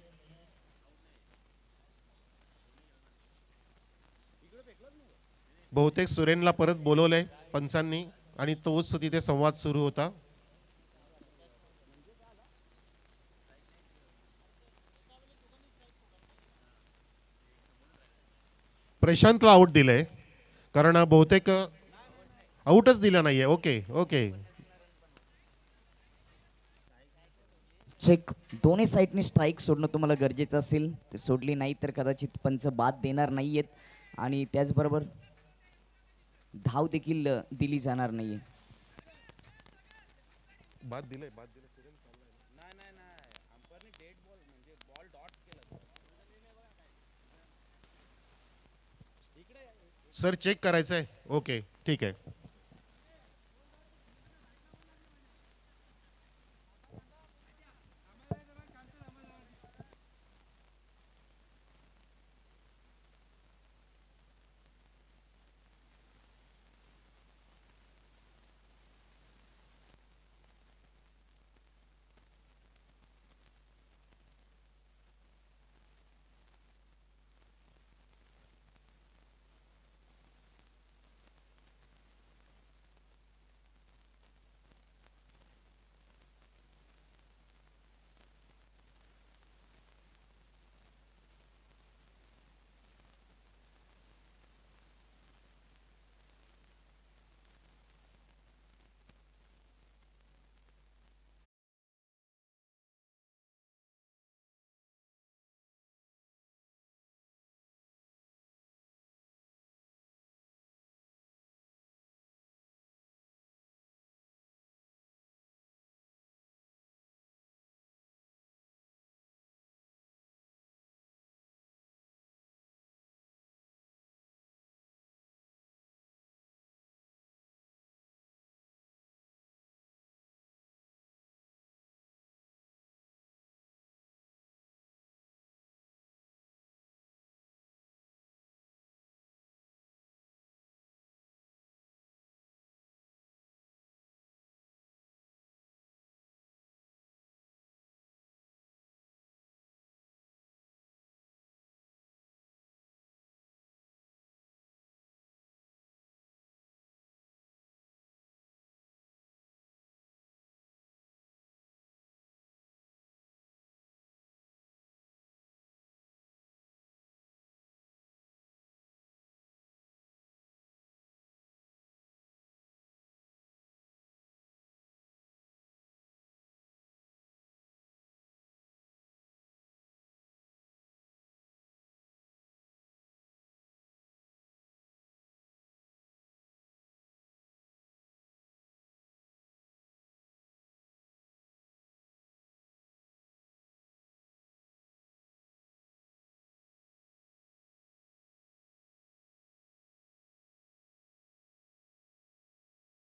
बहुतेक सुरेनला परत बोलवलंय पंचांनी आणि तोच तिथे संवाद सुरू होता. प्रशांतला आउट दिलंय कारण बहुतेक आउटच दिला नाहीये. Okay check. दोन्ही साईडनी स्ट्राईक सोडणं तुम्हाला गरजेचं असेल. ते सोडली नाही तर कदाचित पंच बाद देणार नाहीयेत आणि त्याचबरोबर धाव देखील दिली जाणार नाहीये. बाद दिले. सर चेक करायचंय. ओके ठीक आहे.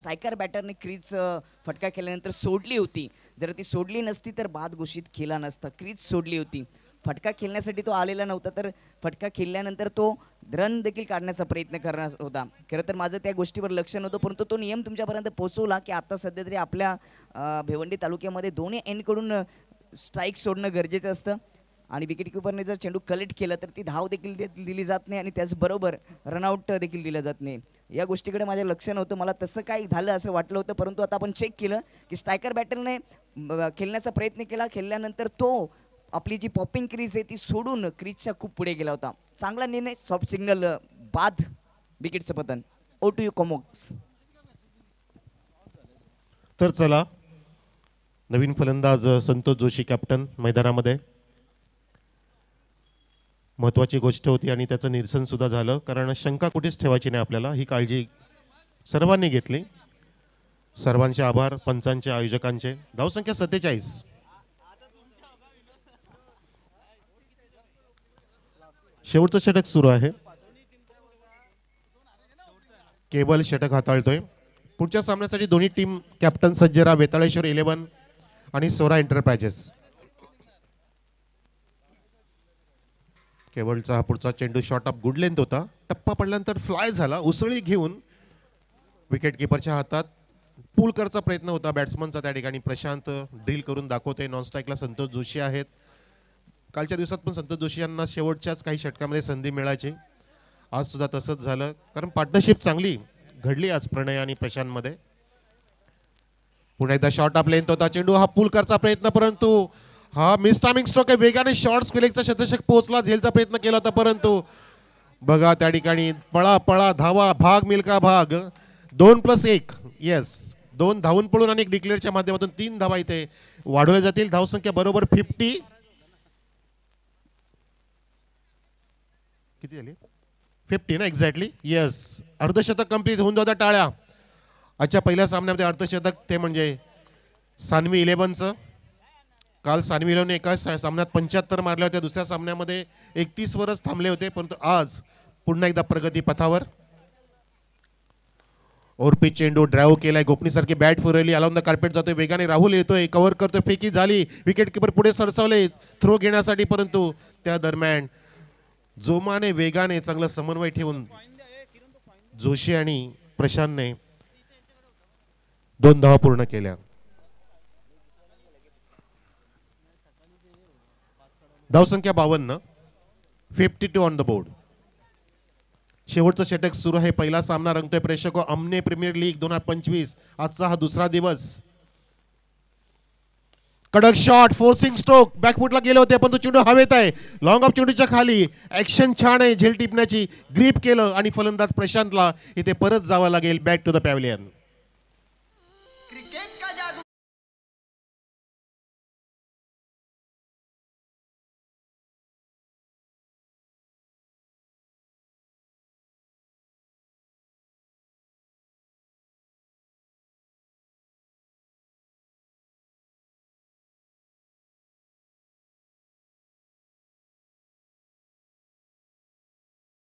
स्ट्रायकर बॅटरने क्रीज फटका केल्यानंतर सोडली होती. जर ती सोडली नसती तर बाद घोषित केला नसता. क्रीज सोडली होती. फटका खेळण्यासाठी तो आलेला नव्हता, तर फटका खेळल्यानंतर तो रन देखील काढण्याचा प्रयत्न करणार होता. खरं तर माझं त्या गोष्टीवर लक्ष नव्हतं, परंतु तो नियम तुमच्यापर्यंत पोहोचवला की आता सध्या तरी आपल्या भिवंडी तालुक्यामध्ये दोन्ही एंडकडून स्ट्राईक सोडणं गरजेचं असतं. आणि विकेट किपरने जर चेंडू कलेक्ट केला तर ती धाव देखील दिली जात नाही आणि त्याचबरोबर रनआउट देखील दिलं जात नाही. या गोष्टीकडे माझं लक्ष नव्हतं, मला तसं काही झालं असं वाटलं होतं, परंतु आता आपण चेक केलं की स्ट्रायकर बॅटरने खेळण्याचा प्रयत्न केला. खेळल्यानंतर तो आपली जी पॉपिंग क्रीज आहे ती सोडून क्रीजच्या खूप पुढे गेला होता. चांगला निर्णय, सॉफ्ट सिग्नल बाद, विकेटचं पतन. ओ टू यू कॉमोक्स. तर चला, नवीन फलंदाज संतोष जोशी कॅप्टन मैदानामध्ये. महत्त्वाची गोष्ट होती आणि त्याचं निरसन सुद्धा झालं, कारण शंका कुठेच ठेवायची नाही आपल्याला, ही काळजी सर्वांनी घेतली. सर्वांचे आभार, पंचांचे, आयोजकांचे. धावसंख्या 47. शेवटचं षटक सुरू आहे. केवल षटक हाताळतोय. पुढच्या सामन्यासाठी दोन्ही टीम कॅप्टन सज्जरा, वेताळेश्वर 11 आणि सोरा एंटरप्राइजेस. केवळचा हा पुढचा चेंडू शॉट ऑफ गुड लेंथ होता. टप्पा पडल्यानंतर फ्लाय झाला, उसळी घेऊन विकेट किपरच्या हातात. पूल करचा प्रयत्न होता बॅट्समनचा त्या ठिकाणी. प्रशांत ड्रिल करून दाखवते. नॉन स्ट्राईकला संतोष जोशी आहेत. कालच्या दिवसात पण संतोष जोशी यांना शेवटच्याच काही षटकामध्ये संधी मिळायची. आज सुद्धा तसंच झालं, कारण पार्टनरशिप चांगली घडली आज प्रणय आणि प्रशांतमध्ये. पुन्हा एकदा शॉट ऑफ लेंथ होता चेंडू. हा पूल करचा प्रयत्न, परंतु हा मिस टायमिंग स्ट्रोक आहे. वेगाने शॉर्ट स्क्विलेकचा शतशक पोहोचला, झेलचा प्रयत्न केला होता, परंतु बघा त्या ठिकाणी पळा पळा धावा, भाग मिल्का भाग. 2+1. येस, 2 धावून पळून आणि एक डिक्लेअरच्या माध्यमातून 3 धावा इथे वाढवल्या जातील. धावसंख्या बरोबर 50. किती झाली? 50 ना, एक्झॅक्टली. येस, अर्धशतक कंप्लीट होऊन जाऊ द्या टाळ्या. आजच्या पहिल्या सामन्यामध्ये अर्धशतक, ते म्हणजे सानवी 11चं. काल सानवी 11ने एका सामन्यात 75 मारल्या होत्या. दुसऱ्या सामन्यामध्ये 31 वरच थांबले होते, परंतु आज पुन्हा एकदा प्रगती पथावर. ओरपी चेंडू ड्राईव्ह केलाय, गोपनीसारखी बॅट फिरवली, अलाउन द कार्पेट जातोय, वेगाने राहुल येतोय, कव्हर करतोय, फेकी झाली. विकेट किपर पुढे सरसावले थ्रो घेण्यासाठी, परंतु त्या दरम्यान जोमाने वेगाने चांगला समन्वय ठेवून जोशी आणि प्रशांतने 2 धावा पूर्ण केल्या. धावसंख्या 52. 52 ऑन द बोर्ड. शेवटचं षटक सुरू आहे. पहिला सामना रंगतोय प्रेक्षक अमने प्रीमियर लीग 2025. आजचा हा दुसरा दिवस. कडक शॉट, फोर्सिंग स्ट्रोक, बॅकफुटला गेले होते, पण तो चेंडू हवेत आहे. लॉंग ऑफ चेंडूच्या खाली ऍक्शन छान आहे. झेल टिपण्याची ग्रीप केलं आणि फलंदाज प्रशांतला इथे परत जावं लागेल back to the pavilion. Cricket का जादू.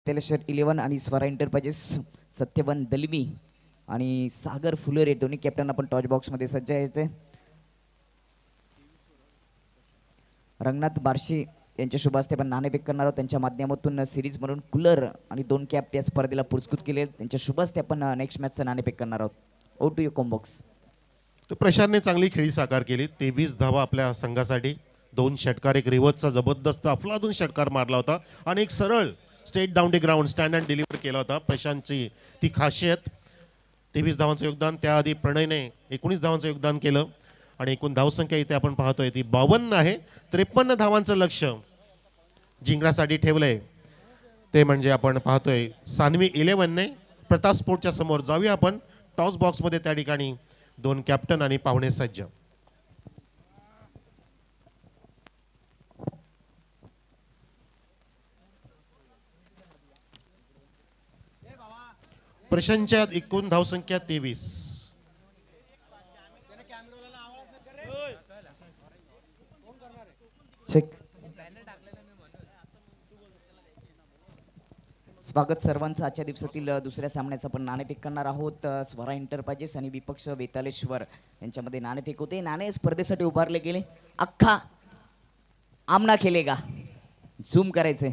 तेलेश्वर 11 आणि स्वरा एंटरप्राइजेस सत्यवन दलमी आणि सागर फुलेरे दोन्ही कॅप्टन आपण टॉच बॉक्समध्ये सज्ज यायचे. रंगनाथ बार्शी यांच्या शुभ हस्ते पण नाणेफेक करणार आहोत. त्यांच्या माध्यमातून सिरीज म्हणून कूलर आणि 2 कॅप या स्पर्धेला पुरस्कृत केले. त्यांच्या शुभ हस्ते आपण नेक्स्ट मॅचचं नाणेफेक करणार आहोत. ओ टू यू कॉम्बॉक्स. तो प्रशांतने चांगली खेळी साकार केली. 23 धावा आपल्या संघासाठी. 2 षटकार, एक रिव्हर्सचा जबरदस्त अफलातून षटकार मारला होता आणि एक सरळ straight down the ground stand and deliver केला होता. प्रशांतची ती खासियत. 23 धावांचं योगदान. त्याआधी प्रणयने 19 धावांचं योगदान केलं आणि एकूण धावसंख्या इथे आपण पाहतोय ती 52 आहे. 53 धावांचं लक्ष जिंकण्यासाठी ठेवलंय. ते म्हणजे आपण पाहतोय सानवी 11ने. प्रताप स्पोर्टच्या समोर जाऊया आपण टॉस बॉक्समध्ये. त्या ठिकाणी 2 कॅप्टन आणि पाहुणे सज्ज. प्रशांतच्या एकूण धावसंख्या 23. चेक. स्वागत सर्वांचं. आजच्या दिवसातील दुसऱ्या सामन्याचं आपण नाणेफेक करणार आहोत. स्वरा एंटरप्राइजेस आणि विपक्ष वेतालेश्वर यांच्यामध्ये नाणेफेक होते. नाणे स्पर्धेसाठी उभारले गेले. अख्खा आमना खेलेगा. झूम करायचंय.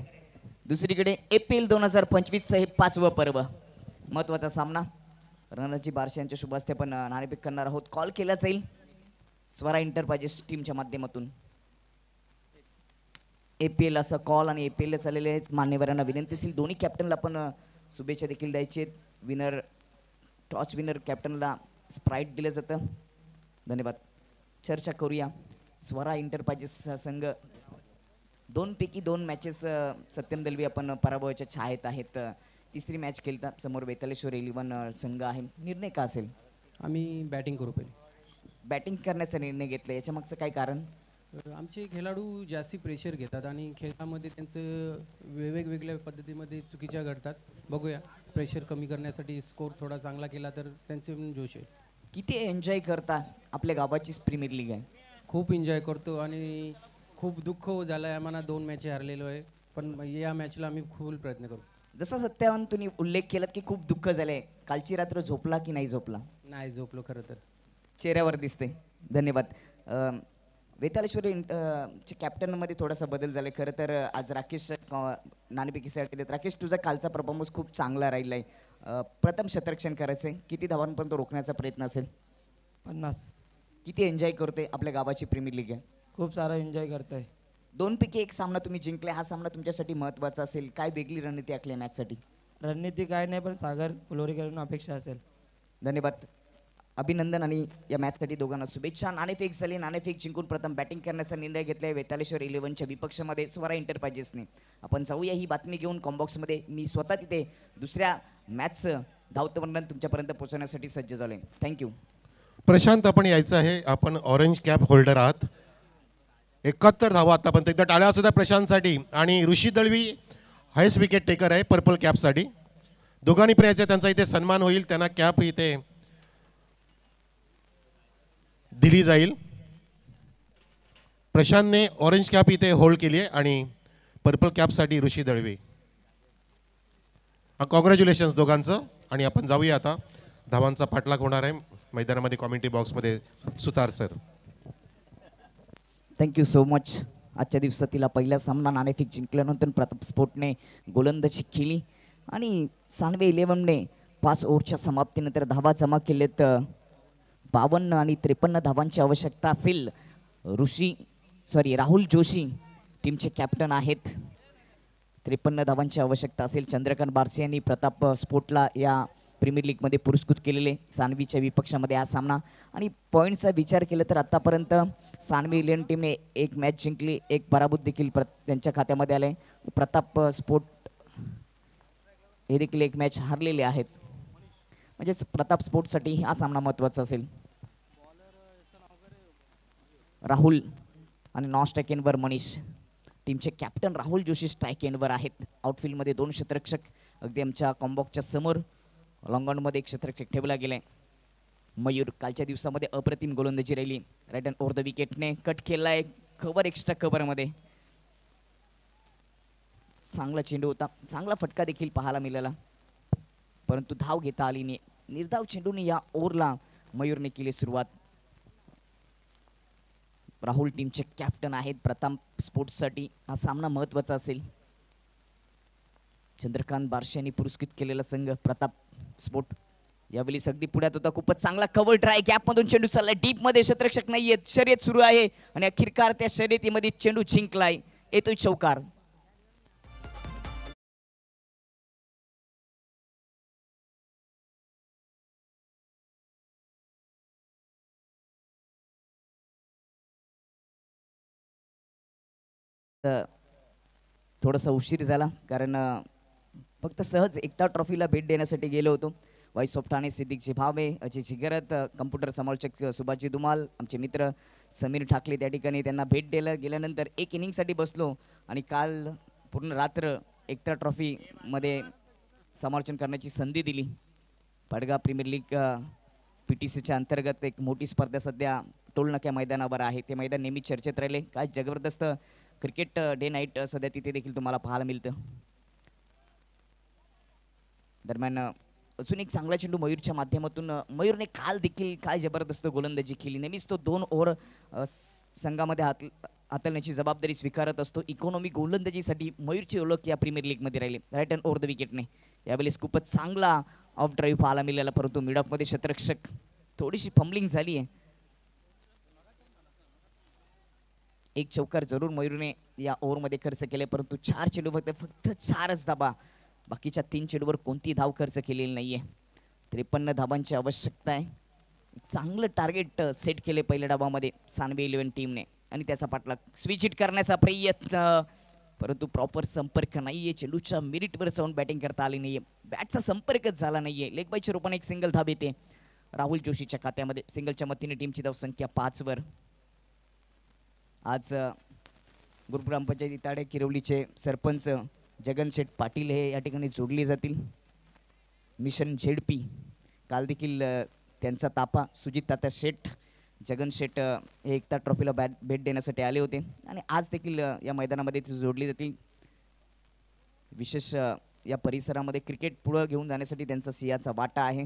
दुसरीकडे एप्रिल 2025चं हे 5वं पर्व, महत्वाचा सामना. रणजी बारशे यांच्या शुभ हस्ते पण नाणेफेक करणार आहोत. कॉल केला जाईल स्वरा एंटरप्राइजेस टीमच्या माध्यमातून. एपीएल असं कॉल आणि एपीएल चाललेले आहेत. मान्यवरांना विनंती असेल दोन्ही कॅप्टनला पण शुभेच्छा देखील द्यायची आहेत. विनर टॉस विनर कॅप्टनला स्प्राईट दिलं जातं. धन्यवाद. चर्चा करूया. स्वरा एंटरप्राइजेस संघ 2 पैकी 2 मॅचेस सत्यम दलवी आपण पराभवाच्या छायेत आहेत. तिसरी मॅच खेळता समोर वेतालेश्वर 11 संघ आहे. निर्णय का असेल? आम्ही बॅटिंग करू पहिले. बॅटिंग करण्याचा निर्णय घेतला, याच्या मागचं काय कारण? आमचे खेळाडू जास्ती प्रेशर घेतात आणि खेळामध्ये त्यांचं वेगवेगळ्या पद्धतीमध्ये चुकीच्या घडतात. बघूया, प्रेशर कमी करण्यासाठी स्कोर थोडा चांगला केला तर त्यांचे पण जोश आहे. किती एन्जॉय करता? आपल्या गावाचीच प्रीमियर लीग आहे. खूप एन्जॉय करतो आणि खूप दुःख झालं आहे आम्हाला. 2 मॅच हारलेलो आहे, पण या मॅचला आम्ही फुल प्रयत्न करू. जसा सत्यावन तुम्ही उल्लेख केलात की खूप दुःख झालंय, कालची रात्र झोपला की नाही झोपला? नाही झोपलो खरं तर. चेहऱ्यावर दिसते. धन्यवाद. वेतालेश्वरी च्या कॅप्टनमध्ये थोडासा बदल झाला खरं तर. आज राकेश नाणेफेकीसाठी दिलेत. राकेश, तुझा कालचा परफॉर्मन्स खूप चांगला राहिला आहे. प्रथम शतरक्षण करायचं आहे, किती धावांपर्यंत रोखण्याचा प्रयत्न असेल? 50. किती एन्जॉय करतोय? आपल्या गावाची प्रीमियर लीग आहे. खूप सारा एन्जॉय करतोय. 2 पैकी 1 सामना तुम्ही जिंकले, हा सामना तुमच्यासाठी महत्त्वाचा असेल. काय वेगळी रणनीती आखली मॅचसाठी? रणनीती काय नाही, पण सागर फुलोरीकडून अपेक्षा असेल. धन्यवाद. अभिनंदन आणि या मॅचसाठी दोघांना शुभेच्छा. नाणेफेक झाली. नाणेफेक जिंकून प्रथम बॅटिंग करण्याचा निर्णय घेतलाय वेतालेश्वर 11च्या विपक्षामध्ये स्वरा एंटरप्राइजेसने. आपण जाऊया ही बातमी घेऊन कॉम्बॉक्समध्ये. मी स्वतः तिथे दुसऱ्या मॅचचं धावतं तुमच्यापर्यंत पोहोचवण्यासाठी सज्ज झालोय. थँक्यू. प्रशांत, आपण यायचं आहे. आपण ऑरेंज कॅप होल्डर आहात. 71 धावा आतापर्यंत. एकदा टाळ्या सुद्धा प्रशांतसाठी. आणि ऋषी दळवी हायस्ट विकेट टेकर आहे पर्पल कॅपसाठी. दोघांनी पण यायचं, त्यांचा इथे सन्मान होईल. त्यांना कॅप इथे दिली जाईल. प्रशांतने ऑरेंज कॅप इथे होल्ड केली आहे आणि पर्पल कॅपसाठी ऋषी दळवी. कॉंग्रॅच्युलेशन्स दोघांचं. आणि आपण जाऊया आता. धावांचा पाठलाग होणार आहे मैदानामध्ये. कॉमेंट्री बॉक्समध्ये सुतार सर. Thank you so much. आजच्या दिवसातील पहिला सामना नाणेफेक जिंकल्यानंतर प्रताप स्पोर्टने गोलंदाजी केली आणि सानवे 11ने 5 ओव्हरच्या समाप्तीनंतर धावा जमा केलेत. 52 आणि 53 धावांची आवश्यकता असेल. राहुल जोशी टीमचे कॅप्टन आहेत. 53 धावांची आवश्यकता असेल. चंद्रकांत बारसे यांनी प्रताप स्पोर्टला या प्रीमियर लीगमध्ये पुरस्कृत केलेले. सानवीच्या विपक्षामध्ये हा सामना. आणि पॉईंटचा विचार केला तर आतापर्यंत सानवी 11 टीमने 1 मॅच जिंकली, 1 पराभूत देखील त्यांच्या खात्यामध्ये आले. प्रताप स्पोर्ट हे देखील 1 मॅच हारलेले आहेत. म्हणजेच प्रताप स्पोर्टसाठी हा सामना महत्त्वाचा असेल. राहुल आणि नॉन स्ट्राईक एंडवर मनीष. टीमचे कॅप्टन राहुल जोशी स्ट्राईक एंडवर आहेत. आउटफील्डमध्ये 2 क्षेत्ररक्षक. अगदी आमच्या कॉम्बॉक्सच्या समोर लॉंगॉनमध्ये 1 क्षेत्ररक्षक ठेवला गेलाय. मयूर कालच्या दिवसामध्ये अप्रतिम गोलंदाजी राहिली. राईट हँड ओव्हर द विकेटने कट केलाय. कव्हर एक्स्ट्रा कव्हरमध्ये. चांगला चेंडू होता. चांगला फटका देखील पाहायला मिळाला, परंतु धाव घेता आली नाही. निर्धाव चेंडूने या ओव्हरला मयूरने केली सुरुवात. राहुल टीमचे कॅप्टन आहेत. प्रताप स्पोर्ट्ससाठी हा सामना महत्त्वाचा असेल. चंद्रकांत बारशे यांनी पुरस्कृत केलेला संघ प्रताप स्पोर्ट यावेळी अगदी पुढ्यात होता. खूपच चांगला कव्हर ट्राय. गॅपमधून चेंडू चाललाय. डीपमध्ये क्षेत्ररक्षक नाहीयेत. शर्यत सुरू आहे आणि अखेरकार त्या शर्यतीमध्ये चेंडू जिंकलाय. येतोय चौकार. थोडासा उशीर झाला कारण फक्त सहज एकता ट्रॉफीला भेट देण्यासाठी गेलो होतो. वाईस ऑफ ठाणे सिद्दीकचे भावे, अजय चिगरत, कम्प्युटर समालोचक सुभाषजी दुमाल, आमचे मित्र समीर ठाकले त्या ठिकाणी त्यांना भेट द्यायला गेल्यानंतर 1 इनिंगसाठी बसलो आणि काल पूर्ण रात्र एकता ट्रॉफीमध्ये समालोचन करण्याची संधी दिली. पडगा प्रीमियर लीग PTCच्या अंतर्गत एक मोठी स्पर्धा सध्या टोलनाक्या मैदानावर आहे. ते मैदान नेहमी चर्चेत राहिले. काय जबरदस्त क्रिकेट डे नाईट सध्या तिथे देखील तुम्हाला पाहायला मिळतं. दरम्यान अजून एक चांगला चेंडू मयूरच्या माध्यमातून. मयूरने काल देखील काय जबरदस्त गोलंदाजी केली. नेहमीच तो 2 ओव्हर संघामध्ये हाताळण्याची जबाबदारी स्वीकारत असतो. इकॉनॉमी गोलंदाजीसाठी मयूरची ओळख या प्रीमियर लीगमध्ये राहिली. राईट हँड ओव्हर द विकेटने यावेळेस खूपच चांगला ऑफ ड्राईव्ह पाहायला मिळाला, परंतु मिड ऑफमध्ये शतरक्षक थोडीशी फंबलिंग झाली आहे. एक चौकार जरूर मयूरने या ओव्हरमध्ये खर्च केले, परंतु 4 चेंडू फक्त 4च धाबा, बाकीच्या 3 चेंडूवर कोणती धाव खर्च केलेली नाहीये. 53 धाबांची आवश्यकता आहे. चांगलं टार्गेट सेट केले पहिल्या डावामध्ये सानवे 11 टीमने आणि त्याचा पाठलाग स्विच हिट करण्याचा प्रयत्न, परंतु प्रॉपर संपर्क नाहीये. चेंडूच्या मिरिटवर जाऊन बॅटिंग करता आली नाहीये, बॅटचा संपर्कच झाला नाहीये. लेग बायच्या रूपाने एक सिंगल धाब येते राहुल जोशीच्या खात्यामध्ये. सिंगलच्या मतीने टीमची धावसंख्या 5 वर. आज ग्रुप ग्रामपंचायत इताडे किरवलीचे सरपंच जगन शेठ पाटील हे या ठिकाणी जोडले जातील. मिशन झेडपी काल देखील त्यांचा तापा सुजित तात्या शेठ जगन शेठ हे एकता ट्रॉफीला भेट देण्यासाठी आले होते आणि आज देखील या मैदानामध्ये ते जोडली जातील. विशेष या परिसरामध्ये क्रिकेट पुढं घेऊन जाण्यासाठी त्यांचा सिंहाचा वाटा आहे.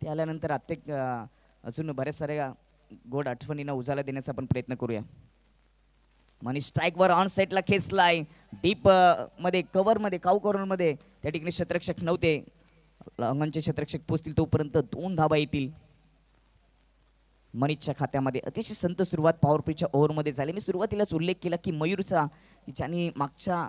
ते आल्यानंतर अजून बऱ्याच साऱ्या गोड आठवणींना उजाला देण्याचा आपण प्रयत्न करूया. मनीष स्ट्राईकवर ऑन साईडला खेचलाय डीप मध्ये कव्हरमध्ये काऊ कव्हरमध्ये त्या ठिकाणी शतरक्षक नव्हते. अंगणचे शतरक्षक पोचतील तोपर्यंत 2 धाबा येतील मनीषच्या खात्यामध्ये. अतिशय संत सुरुवात पॉवर प्लेच्या ओव्हरमध्ये झाली. मी सुरुवातीलाच उल्लेख केला की मयूरचा ज्याने मागच्या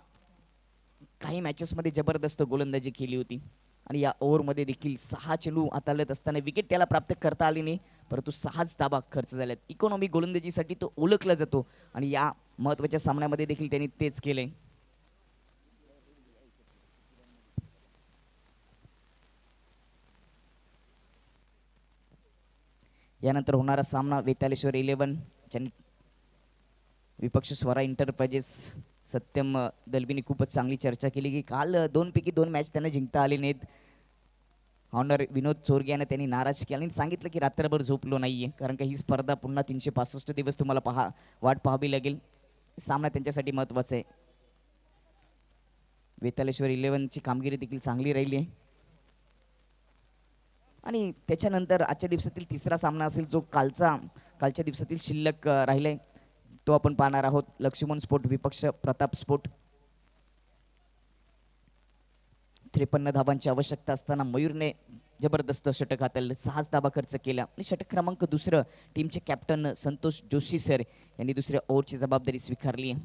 काही मॅचेसमध्ये जबरदस्त गोलंदाजी केली होती आणि या ओव्हरमध्ये देखील 6 चेंडू हाताळत असताना विकेट त्याला प्राप्त करता आली नाही, परंतु 6च धाबा खर्च झाल्यात. इकॉनॉमी गोलंदाजीसाठी तो ओळखला जातो आणि या महत्त्वाच्या सामन्यामध्ये देखील त्यांनी तेच केले. यानंतर होणारा सामना वेतालेश्वर 11 ज्यांनी विपक्ष स्वरा एंटरप्राइजेस सत्यम दलवीने खूपच चांगली चर्चा केली की काल 2 पैकी 2 मॅच त्यांना जिंकता आले नाहीत. ऑनर विनोद चोरगे यांना त्यांनी नाराज केला आणि सांगितलं की रात्रभर झोपलो नाहीये, कारण का ही स्पर्धा पुन्हा 365 दिवस तुम्हाला वाट पाहावी लागेल. सामना त्यांच्यासाठी महत्त्वाचा आहे. वेतालेश्वर 11ची कामगिरी देखील चांगली राहिली आहे आणि त्याच्यानंतर आजच्या दिवसातील तिसरा सामना असेल जो कालच्या दिवसातील शिल्लक राहिलाय तो आपण पाहणार आहोत. लक्ष्मण स्पोर्ट विपक्ष प्रताप स्पोर्ट. 53 धाबांची आवश्यकता असताना मयूरने जबरदस्त षटक हाताळलं, 6 धाबा खर्च केला आणि षटक क्रमांक 2 टीमचे कॅप्टन संतोष जोशी सर यांनी दुसऱ्या ओव्हरची जबाबदारी स्वीकारली आहे.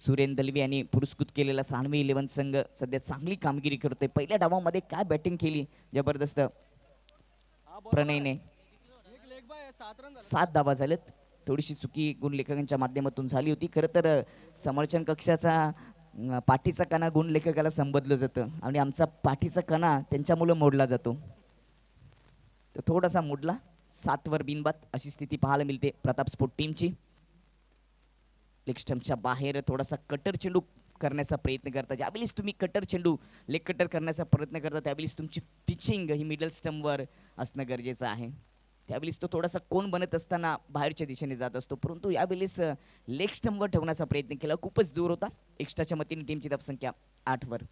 सुरेन दलवी यांनी पुरस्कृत केलेला सानवी 11 संघ सध्या चांगली कामगिरी करतोय. पहिल्या डावामध्ये काय बॅटिंग केली जबरदस्त प्रणयने. 7 धाबा झालेत. थोडीशी चुकी गुणलेखकांच्या माध्यमातून झाली होती. खरं तर समालोचन कक्षाचा पाठीचा कणा गुणलेखकाला संबोधलं जातं आणि आमचा पाठीचा कणा त्यांच्यामुळे मोडला जातो, तर थोडासा मोडला. 7 वर बिनबाद अशी स्थिती पाहायला मिळते प्रताप स्पोर्ट टीमची. लेग स्टंपच्या बाहेर थोडासा कटर चेंडू करण्याचा प्रयत्न करता. ज्यावेळेस तुम्ही कटर चेंडू लेग कटर करण्याचा प्रयत्न करता त्यावेळेस तुमची पिचिंग ही मिडल स्टंपवर असणं गरजेचं आहे. त्यावेळेस तो थोडासा कोण बनत असताना बाहेरच्या दिशेने जात असतो, परंतु यावेळेस लेग स्टंपवर ठेवण्याचा प्रयत्न केला, खूपच दूर होता. एक्स्ट्राच्या मतीने टीमची धावसंख्या 8 वर.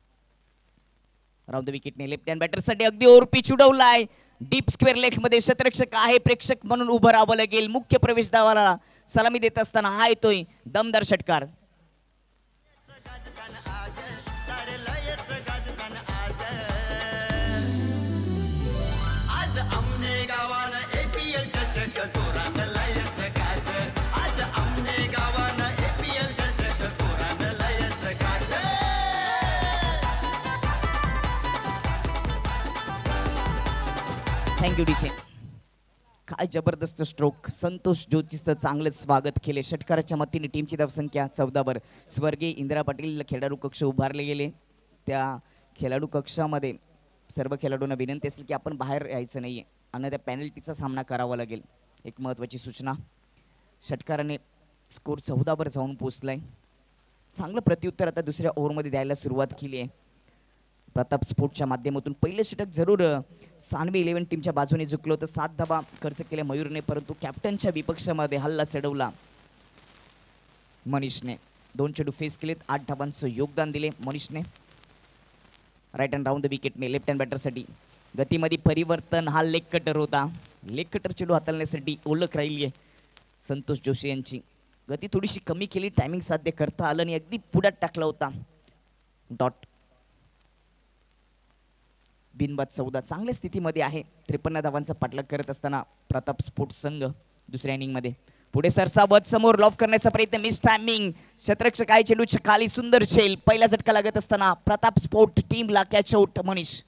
राऊंड द विकेटने लेफ्ट हँड बॅटरसाठी अगदी ओव्हर पिच उडवलाय. डीप स्क्वेअर लेग मध्ये शतरक्षक आहे, प्रेक्षक म्हणून उभं राहावं लागेल. मुख्य प्रवेशद्वाराला सलामी देत असताना हा येतोय दमदार षटकार. थँक्यू डीचे. काय जबरदस्त स्ट्रोक. संतोष जोशीचं चांगलं स्वागत केले. षटकाराच्या मतीने टीमची धावसंख्या 14 वर. स्वर्गीय इंदिरा पाटील खेळाडू कक्ष उभारले गेले. त्या खेळाडू कक्षामध्ये सर्व खेळाडूंना विनंती असेल की आपण बाहेर यायचं नाहीये आणि त्या पॅनल्टीचा सामना करावा लागेल. एक महत्त्वाची सूचना. षटकाराने स्कोर 14 वर जाऊन पोचलाय. चांगलं प्रत्युत्तर आता दुसऱ्या ओव्हरमध्ये द्यायला सुरुवात केली आहे प्रताप स्पोर्टच्या माध्यमातून. पहिलं षटक जरूर सानवी 11 टीमच्या बाजूने झुकलं होतं. 7 धाबा खर्च केले मयूरने, परंतु कॅप्टनच्या विपक्षामध्ये हल्ला चढवला मनीषने. 2 चेंडू फेस केलेत. 8 धाबांचं योगदान दिले मनीषने. राईट हँड राऊंड द विकेटने लेफ्ट हँड बॅटरसाठी गतीमध्ये परिवर्तन. हा लेग कटर होता. लेग कटर चेंडू हाताळण्यासाठी ओळख राहिली आहे संतोष जोशी यांची. गती थोडीशी कमी केली, टायमिंग साध्य करता आलं आणि अगदी पुढ्यात टाकला होता डॉट. बिनबाद 14 चांगल्या स्थितीमध्ये आहे. 53 धावांचा पाठलाग करत असताना प्रताप स्पोर्ट्स संघ दुसऱ्या इनिंगमध्ये. पुढे सरसावत समोर लॉफ करण्याचा प्रयत्न, मिस टायमिंग. शतरक्षक आहे चेंडूच्या खाली, सुंदर झेल. पहिला झटका लागत असताना प्रताप स्पोर्ट टीमला कॅच आउट. मनीष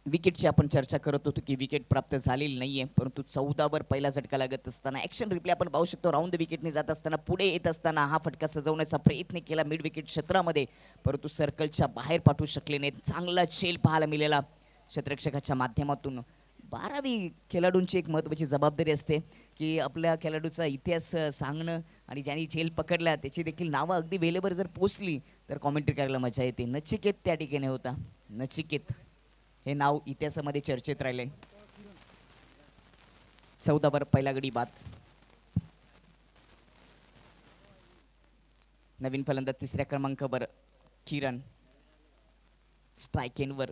विकेटची आपण चर्चा करत होतो की विकेट प्राप्त झालेली नाहीये, परंतु 14 वर पहिला झटका लागत असताना ॲक्शन रिप्ले आपण पाहू शकतो. राऊंड द विकेटने जात असताना पुढे येत असताना हा फटका सजवण्याचा प्रयत्न केला मिड विकेट क्षेत्रामध्ये, परंतु सर्कलच्या बाहेर पाठवू शकले नाहीत. चांगला झेल पाहायला मिळाला क्षेत्ररक्षकाच्या माध्यमातून. 12वी खेळाडूंची एक महत्त्वाची जबाबदारी असते की आपल्या खेळाडूचा इतिहास सांगणं आणि ज्यांनी झेल पकडला त्याची देखील नावं अगदी वेळेवर जर पोचली तर कॉमेंट्री करायला मजा येते. नचिकेत त्या ठिकाणी होता. नचिकेत हे नाव इतिहासामध्ये चर्चेत राहिले. 14 वर पहिला गडी बाद. नवीन फलंदाज तिसऱ्या क्रमांकावर किरण स्ट्राईक एंडवर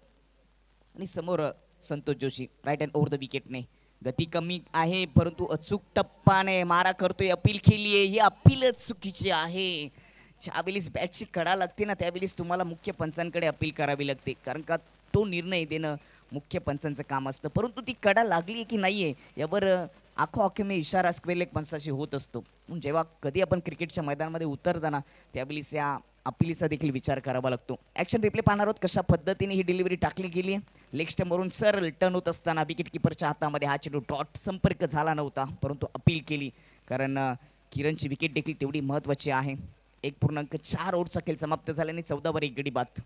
आणि समोर Santosh Joshi right hand over the विकेटने. गती कमी आहे परंतु अचूक टप्पाने मारा करतोय. अपील केली आहे, ही अपीलच चुकीची आहे. ज्यावेळेस बॅटची कडा लागते ना त्यावेळेस तुम्हाला मुख्य पंचांकडे अपील करावी लागते, कारण का तो निर्णय देणं मुख्य पंचांचं काम असतं. परंतु ती कडा लागली की नाहीये यावर आखो आखे में इशारा स्क्वेअर लेग पंचाशी होत असतो. म्हणून जेव्हा कधी आपण क्रिकेटच्या मैदानामध्ये उतरताना त्यावेळेस या अपीलीचा देखील विचार करावा लागतो. ॲक्शन रिप्ले पाहणार आहोत कशा पद्धतीने ही डिलिव्हरी टाकली गेली. लेग स्टंपवरून सरळ टर्न होत असताना विकेट किपरच्या हातामध्ये हा चेंडू डॉट संपर्क झाला नव्हता, परंतु अपील केली कारण किरणची विकेट देखील तेवढी महत्त्वाची आहे. 1.4 ओव्हरचा खेळ समाप्त झाल्याने 14 वर एक गडी बाद.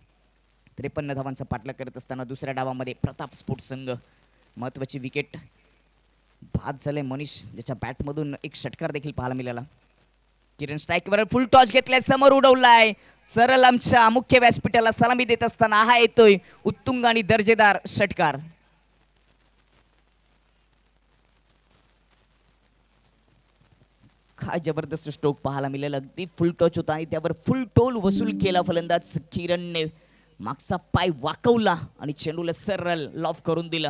53 धावांचा पाठलाग करत असताना दुसऱ्या डावामध्ये प्रताप स्पोर्ट्स संघ महत्त्वाची विकेट बाद झाले. मनीष ज्याच्या बॅटमधून एक षटकार देखील पाहायला मिळाला. किरण स्ट्राईकवर फुल टॉस घेतलाय, समोर उडवलाय, सरळ आमच्या मुख्य व्यासपीठाला सलामी देत असताना हा येतोय उत्तुंग आणि दर्जेदार षटकार. काय जबरदस्त स्ट्रोक पाहायला मिळाला. अगदी फुल टच होता आणि त्यावर फुल टोल वसूल केला फलंदाज किरणने. मागचा पाय वाकवला आणि चेंडूला सरळ लॉफ करून दिला.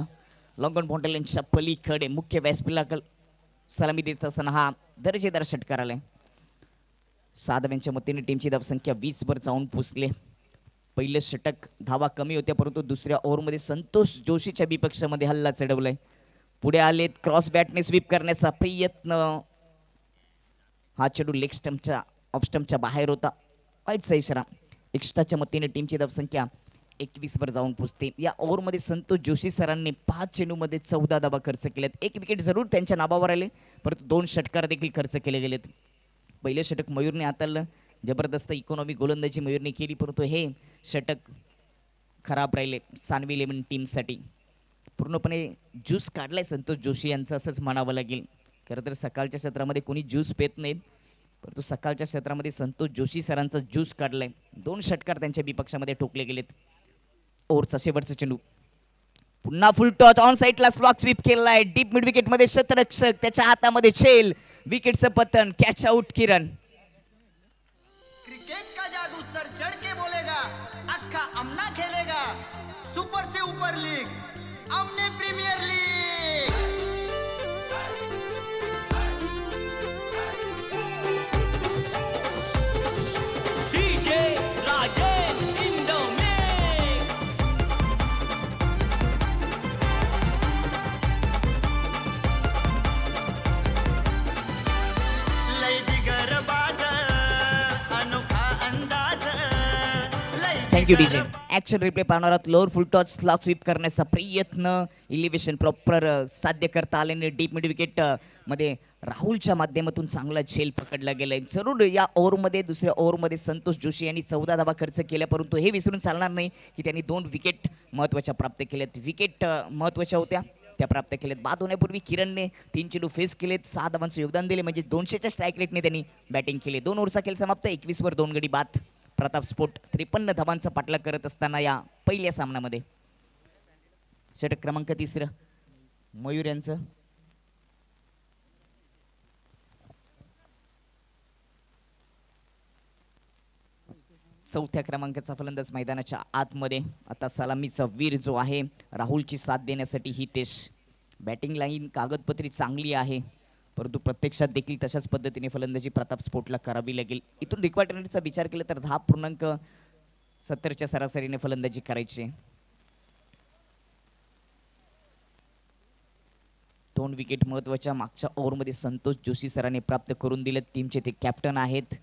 लॉंगन बाउंड्रीच्या पलीकडे मुख्य व्यासपीठाला सलामी देत असताना हा दर्जेदार षटकार आलाय. साधव्यांच्या मतीने टीमची धावसंख्या 20 वर जाऊन पोचले. पहिले षटक धावा कमी होत्या परंतु दुसऱ्या ओव्हरमध्ये संतोष जोशीच्या विपक्षामध्ये हल्ला चढवलाय. पुढे आलेत, क्रॉस बॅटने स्वीप करण्याचा प्रयत्न. हा चेंडू लेग स्टंपच्या ऑफ स्टंपच्या बाहेर होता. वाईटचा इशारा. एक्स्ट्राच्या मतीने टीमची धावसंख्या 21 वर जाऊन पोचते. या ओव्हरमध्ये संतोष जोशी सरांनी 5 चेंडूमध्ये 14 धावा खर्च केल्यात. एक विकेट जरूर त्यांच्या नावावर आले परंतु 2 षटकार देखील खर्च केले गेलेत. पहिले षटक मयूरने हाताळलं, जबरदस्त इकॉनॉमी गोलंदाजी मयूरने केली, परंतु हे षटक खराब राहिले सानवी इलेव्हन टीमसाठी. पूर्णपणे ज्यूस काढलाय संतोष जोशी यांचं असंच म्हणावं लागेल. खरं तर सकाळच्या क्षेत्रामध्ये कोणी ज्यूस पेत नाहीत परंतु सकाळच्या क्षेत्रामध्ये संतोष जोशी सरांचा ज्यूस काढलाय. 2 षटकार त्यांच्या विपक्षामध्ये ठोकले गेलेत. ओव्हरचा शेवटचा चेंडू पुन्हा फुल टॉच ऑन साईडला स्लॉक स्वीप केलाय. डीप मिड विकेट मध्ये शतरक्षक, त्याच्या हातामध्ये छेल, विकेटचं पतन, कॅच आउट किरण. क्रिकेट का जादू सर चढ़ के बोलेगा, अक्का अमना खेलेगा, सुपर से ऊपर लीग, अमने premier league. Thank you DJ. Action replay पाहणार आहोत. Lower full toss slog sweep करण्याचा प्रयत्न, इलिव्हेशन प्रॉपर साध्य करता आल्याने डीप मिड विकेट मध्ये राहुलच्या माध्यमातून चांगला झेल पकडला गेलाय. जरूर या ओव्हरमध्ये दुसऱ्या ओव्हरमध्ये संतोष जोशी यांनी 14 धावा खर्च केल्या परंतु हे विसरून चालणार नाही की त्यांनी 2 विकेट महत्त्वाच्या प्राप्त केल्यात. विकेट महत्त्वाच्या होत्या त्या प्राप्त केलेत. बाद होण्यापूर्वी किरणने 3 चेंडू फेस केलेत, 6 धावांचं योगदान दिले, म्हणजे 200च्या स्ट्राईक रेटने त्यांनी बॅटिंग केली. 2 ओव्हरचा खेळ समाप्त, 21 वर 2 गडी बाद. प्रताप स्पोर्ट 53 धावांचा पाठलाग करत असताना या पहिल्या सामन्यामध्ये. षटक क्रमांक 3 मयूर यांचं. चौथ्या क्रमांकाचा फलंदाज मैदानाच्या आतमध्ये. आता सलामीचा वीर जो आहे राहुलची साथ देण्यासाठी हितेश. बॅटिंग लाईन कागदपत्री चांगली आहे, परंतु प्रत्यक्षात देखील तशाच पद्धतीने फलंदाजी प्रताप स्पोर्टला करावी लागेल. इथून रिक्वायर्ड रनचा विचार केला तर 10.70च्या सरासरीने फलंदाजी करायची. 2 विकेट महत्वाच्या मागच्या ओव्हरमध्ये संतोष जोशी सरांनी प्राप्त करून दिले. टीमचे ते कॅप्टन आहेत.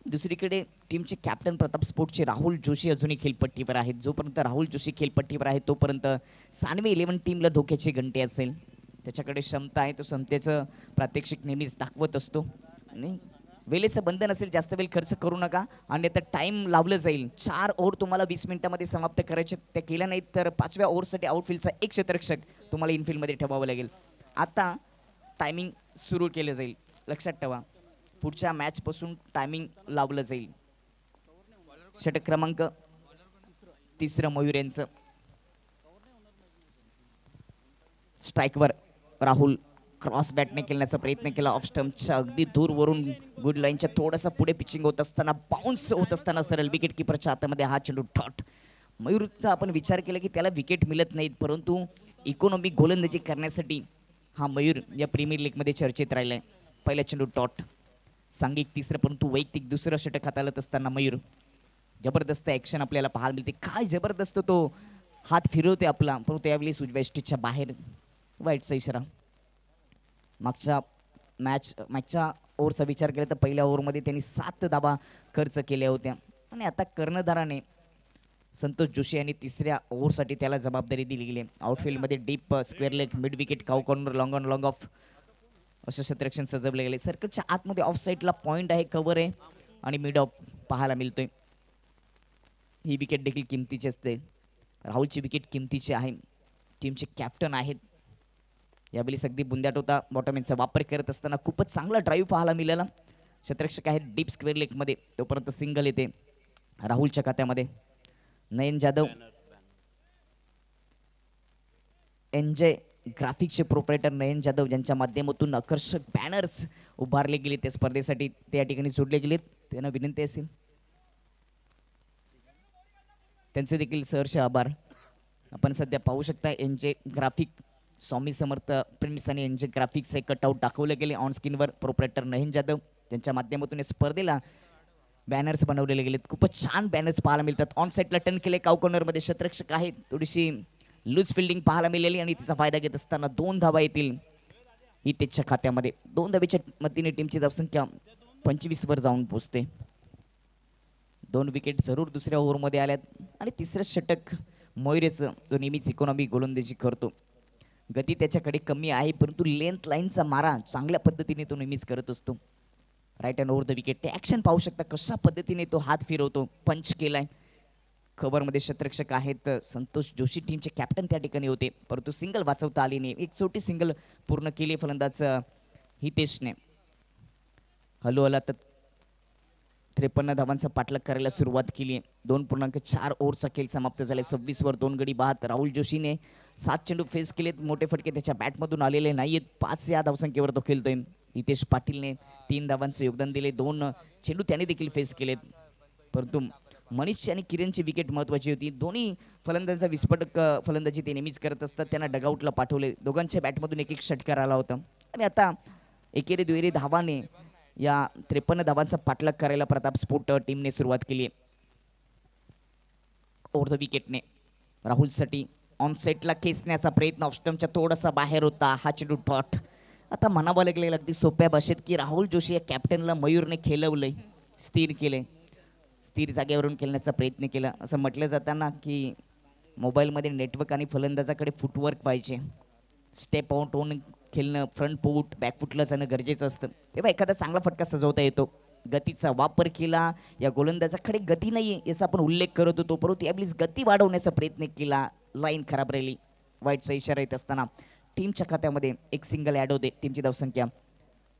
दुसरीकडे टीमचे कॅप्टन प्रताप स्पोर्टचे राहुल जोशी अजूनही खेळपट्टीवर आहेत. जोपर्यंत राहुल जोशी खेळपट्टीवर आहे तोपर्यंत सानवे 11 टीमला धोक्याची घंटी असेल. त्याच्याकडे क्षमता आहे, तो क्षमतेचं प्रात्यक्षिक नेहमीच दाखवत असतो. आणि वेळेचं बंधन असेल, जास्त वेळ खर्च करू नका, आणि आता टाईम लावलं जाईल. 4 ओव्हर तुम्हाला 20 मिनिटांमध्ये समाप्त करायचे. त्या केल्या नाहीत तर 5व्या ओव्हरसाठी आउटफील्डचा एक क्षेत्ररक्षक तुम्हाला इनफील्डमध्ये ठेवावं लागेल. आता टायमिंग सुरू केलं जाईल, लक्षात ठेवा. पुढच्या मॅचपासून टायमिंग लावलं जाईल. षटक क्रमांक 3 मयूर यांचं. स्ट्राईकवर राहुल क्रॉस बॅटने खेळण्याचा प्रयत्न केला. ऑफ स्टंपच्या अगदी दूरवरून गुड लाईनच्या थोडासा पुढे पिचिंग होत असताना, बाउन्स होत असताना सरळ विकेट किपरच्या हातामध्ये हा चेंडू डॉट. मयूरचा आपण विचार केला की त्याला विकेट मिळत नाहीत, परंतु इकॉनॉमिक गोलंदाजी करण्यासाठी हा मयूर या प्रीमियर लीगमध्ये चर्चेत राहिलाय. पहिला चेंडू डॉट. सांघिक 3रं परंतु वैयक्तिक 2रं षटक हाताळत असताना मयूर. जबरदस्त ॲक्शन आपल्याला पाहायला मिळते. काय जबरदस्त तो हात फिरवते आपला, परंतु यावेळी उजव्या स्टिचच्या बाहेर. वाईटचा इशारा. मागच्या ओव्हरचा विचार केला तर पहिल्या ओव्हरमध्ये त्यांनी 7 धावा खर्च केल्या होत्या, आणि आता कर्णधाराने संतोष जोशी यांनी 3ऱ्या ओव्हरसाठी त्याला जबाबदारी दिली गेली. आउटफील्डमध्ये deep, square leg, mid wicket, cow corner, long on long off असे क्षेत्ररक्षण सजवले गेले. सर्कलच्या आतमध्ये ऑफ साईडला पॉईंट आहे, कव्हर आहे, आणि मिड ऑफ पाहायला मिळतोय. ही विकेट देखील किमतीची असते. राहुलची विकेट किमतीची आहे. टीमचे कॅप्टन आहेत. यावेळी अगदी बुंद्याट होता बॉटमॅनचा वापर करत असताना खूपच चांगला ड्राईव्ह पाहायला मिळाला. क्षेत्ररक्षक आहेत डीप स्क्वेअर लेगमध्ये, तोपर्यंत सिंगल येते राहुलच्या खात्यामध्ये. नयन जाधव एनजे ग्राफिक्सचे प्रोप्रायटर नयन जाधव ज्यांच्या माध्यमातून आकर्षक बॅनर्स उभारले गेले त्या स्पर्धेसाठी, ते या ठिकाणी जोडले गेलेत. त्यांना विनंती असेल त्यांचे देखील सहर्ष आभार. आपण सध्या पाहू शकता NJ graphic, Swami Samarth prints आणि एनजे ग्राफिक्सचे कटआउट दाखवले गेले ऑन स्क्रीनवर. प्रोप्रायटर नयन जाधव त्यांच्या माध्यमातून या स्पर्धेला बॅनर्स बनवलेले गेलेत. खूपच छान बॅनर्स पाहायला मिळतात. ऑन साईडला टर्न केले, काउ कॉर्नरमध्ये क्षेत्ररक्षक आहेत. थोडीशी लूज फिल्डिंग पाहायला मिळाली, आणि तिचा फायदा घेत असताना 2 धावा येतील हितेशच्या खात्यामध्ये. 2 धावेच्या मदतीने टीमची धावसंख्या 25 वर जाऊन पोहोचते. 2 विकेट जरूर दुसऱ्या ओव्हरमध्ये आल्यात, आणि 3रं षटक मयुरेचं, जो नेहमीच इकॉनॉमी गोलंदाजी करतो. गती त्याच्याकडे कमी आहे, परंतु लेंथ लाईनचा मारा चांगल्या पद्धतीने तो नेहमीच करत असतो. Right and over the wicket. ते ॲक्शन पाहू शकता कशा पद्धतीने तो हात फिरवतो. पंच केलाय. खबरमध्ये क्षेत्ररक्षक आहेत संतोष जोशी, टीमचे कॅप्टन त्या ठिकाणी होते, परंतु सिंगल वाचवता आली नाही. एक छोटी सिंगल पूर्ण केली फलंदाज हितेशने. हलू आला तर 53 धावांचा पाठलाग करायला सुरुवात केली. 2.4 ओव्हरचा खेळ समाप्त झाला. 26 वर 2 गडी बाद. राहुल जोशीने 7 चेंडू फेस केलेत. मोठे फटके त्याच्या बॅटमधून आलेले नाहीत. 5 या धावसंख्येवर तो खेळतोय. हितेश पाटीलने 3 धावांचे योगदान दिले. 2 चेंडू त्याने देखील फेस केलेत, परंतु मनीषची आणि किरणची विकेट महत्वाची होती. दोन्ही फलंदाजांचा विस्फोटक फलंदाजी ते नेहमीच करत असतात. त्यांना डगआउटला पाठवले. दोघांच्या बॅटमधून एक षटकार आला होता, आणि आता एकेरी दुहेरी धावाने या 53 धावांचा पाठलाग करायला प्रताप स्पोर्ट टीमने सुरुवात केली. ओव्हर द विकेटने राहुलसाठी ऑन सेटला खेचण्याचा प्रयत्न ऑफ स्टंपच्या थोडासा बाहेर होता. हा चेंडू डॉट. आता म्हणावं लागलेलं अगदी सोप्या भाषेत की राहुल जोशी या कॅप्टनला मयूरने खेळवलंय, स्थिर केले, स्थिर जागेवरून खेळण्याचा प्रयत्न केला. असं म्हटलं जाताना की मोबाईलमध्ये नेटवर्क आणि फलंदाजाकडे फुटवर्क पाहिजे. स्टेप आउट होऊन खेळणं, फ्रंट फूट, बॅक फुटला जाणं गरजेचं असतं, तेव्हा एखादा चांगला फटका सजवता येतो. गतीचा वापर केला. या गोलंदाजाकडे गती नाही आहे याचा आपण उल्लेख करत होतो, परंतु यावेळी गती वाढवण्याचा प्रयत्न केला. लाईन खराब राहिली. वाईटचा इशारा येत असताना टीमच्या खात्यामध्ये एक सिंगल ॲड होते. टीमची धावसंख्या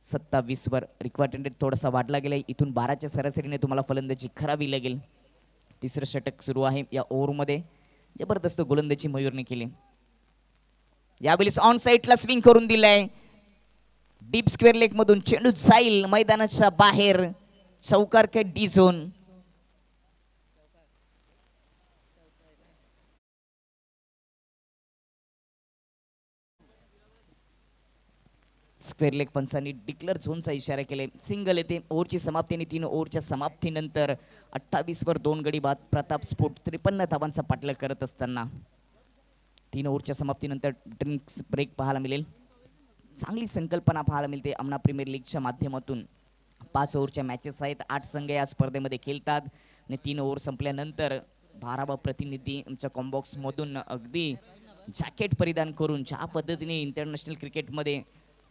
27 वर. रिक्वायर्ड रन रेट थोडासा वाढला गेला. इथून 12च्या सरासरीने तुम्हाला फलंदाजी करावी लागेल. तिसरं षटक सुरू आहे या ओव्हरमध्ये. जबरदस्त गोलंदाजी मयूरने केली. यावेळेस ऑन साईडला स्विंग करून दिलाय. डीप स्क्वेअर लेग मधून चेंडू जाईल मैदानाच्या बाहेर. चौकार के डी झोन. स्क्वेअर लेग पंचांनी डिक्लेअर झोनचा इशारा केलाय. सिंगल येते. ओव्हरची समाप्ती आणि 3 ओव्हरच्या समाप्तीनंतर 28 वर 2 गडी बाद. प्रताप स्पोर्ट 53 धावांचा पाठलाग करत असताना 3 ओव्हरच्या समाप्तीनंतर ड्रिंक्स ब्रेक पाहायला मिळेल. चांगली संकल्पना पाहायला मिळते अमना प्रीमियर लीगच्या माध्यमातून. 5 ओव्हरच्या मॅचेस आहेत. 8 संघ या स्पर्धेमध्ये खेळतात आणि 3 ओव्हर संपल्यानंतर 12वा प्रतिनिधी आमच्या कॉम्बॉक्समधून अगदी जॅकेट परिधान करून ज्या पद्धतीने इंटरनॅशनल क्रिकेटमध्ये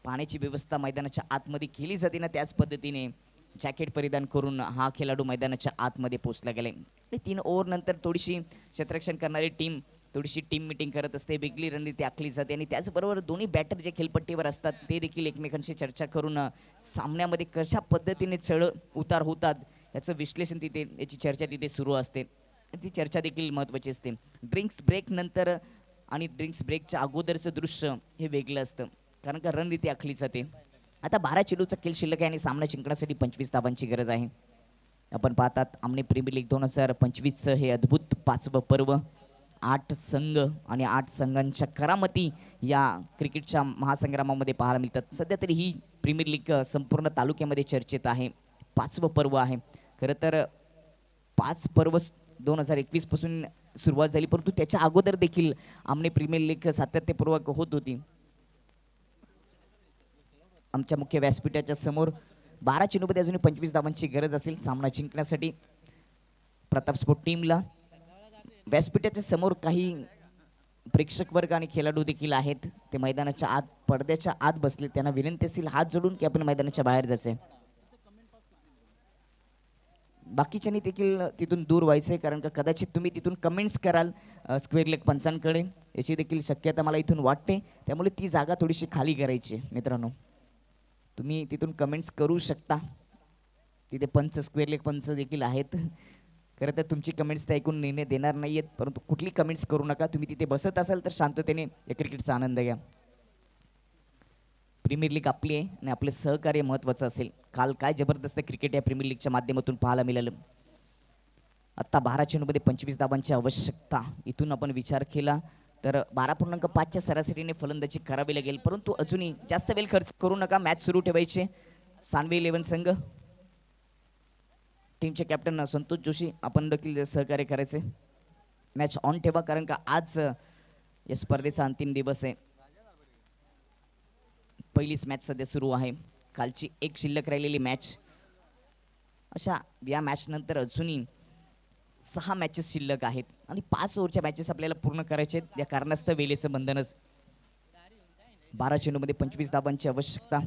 पाण्याची व्यवस्था मैदानाच्या आतमध्ये केली जाते ना, त्याच पद्धतीने जॅकेट परिधान करून हा खेळाडू मैदानाच्या आतमध्ये पोहोचला गेलाय. 3 ओव्हर नंतर थोडीशी क्षेत्ररक्षण करणारी टीम थोडीशी टीम मिटिंग करत असते. वेगळी रणनीती आखली जाते आणि त्याचबरोबर दोन्ही बॅटर जे खेळपट्टीवर असतात ते देखील एकमेकांशी चर्चा करून सामन्यामध्ये कशा पद्धतीने चढ उतार होतात याचं विश्लेषण तिथे, याची चर्चा तिथे सुरू असते. ती चर्चा देखील महत्त्वाची असते. ड्रिंक्स ब्रेक नंतर आणि ड्रिंक्स ब्रेकच्या अगोदरचं दृश्य हे वेगळं असतं, कारण का रणनीती आखली जाते. आता 12 चेंडूचा खेळ शिल्लक आहे आणि सामना जिंकण्यासाठी 25 धावांची गरज आहे. आपण पाहतात आमने प्रीमियर लीग 2025चं हे अद्भुत 5वं पर्व. 8 संघ आणि 8 संघांच्या करामती या क्रिकेटच्या महासंग्रामामध्ये पाहायला मिळतात. सध्या तरी ही प्रीमियर लीग संपूर्ण तालुक्यामध्ये चर्चेत आहे. 5वं पर्व आहे. खरं तर 5 पर्व 2021 पासून सुरुवात झाली, परंतु त्याच्या अगोदर देखील आमने प्रीमियर लीग सातत्यपूर्वक होत होती. आमच्या मुख्य व्यासपीठाच्या समोर 12 चेंडूमध्ये अजूनही 25 धावांची गरज असेल सामना जिंकण्यासाठी प्रताप स्पोर्ट टीमला. व्यासपीठाच्या समोर काही प्रेक्षक वर्ग आणि खेळाडू देखील आहेत. ते मैदानाच्या आत पडद्याच्या आत बसले. त्यांना विनंती असेल हात जोडून की आपण मैदानाच्या बाहेर जायचंय. बाकीच्यांनी देखील तिथून दूर व्हायचंय, कारण का कदाचित तुम्ही तिथून कमेंट्स कराल स्क्वेअर लेग पंचांकडे, याची देखील शक्यता मला इथून वाटते. त्यामुळे ती जागा थोडीशी खाली करायची मित्रांनो. तुम्ही तिथून कमेंट्स करू शकता. तिथे पंच स्क्वेअर लेग पंच देखील आहेत. खरं तर तुमची कमेंट्स ते ऐकून निर्णय देणार नाही आहेत, परंतु कुठली कमेंट्स करू नका. तुम्ही तिथे बसत असाल तर शांततेने या क्रिकेटचा आनंद घ्या. प्रीमियर लीग आपली आहे आणि आपले सहकार्य महत्त्वाचं असेल. काल काय जबरदस्त क्रिकेट या प्रीमियर लीगच्या माध्यमातून पाहायला मिळालं. आत्ता 12 चेंडूमध्ये 25 धावांची आवश्यकता. इथून आपण विचार केला तर 12.5च्या सरासरीने फलंदाजी करावी लागेल, परंतु अजूनही जास्त वेळ खर्च करू नका. मॅच सुरू ठेवायचे. सानवी 11 संघ, टीमचे कॅप्टन संतोष जोशी, आपण देखील सहकार्य करायचे. मॅच ऑन ठेवा, कारण का आज या स्पर्धेचा अंतिम दिवस आहे. पहिलीच मॅच सध्या सुरू आहे. कालची एक शिल्लक राहिलेली मॅच. अशा या मॅच नंतर अजूनही 6 मॅचेस शिल्लक आहेत आणि 5 ओव्हरच्या मॅचेस आपल्याला पूर्ण करायचे आहेत. या कारणास्तव वेळेचं बंधनच. 12 चेंडूमध्ये 25 धावांची आवश्यकता.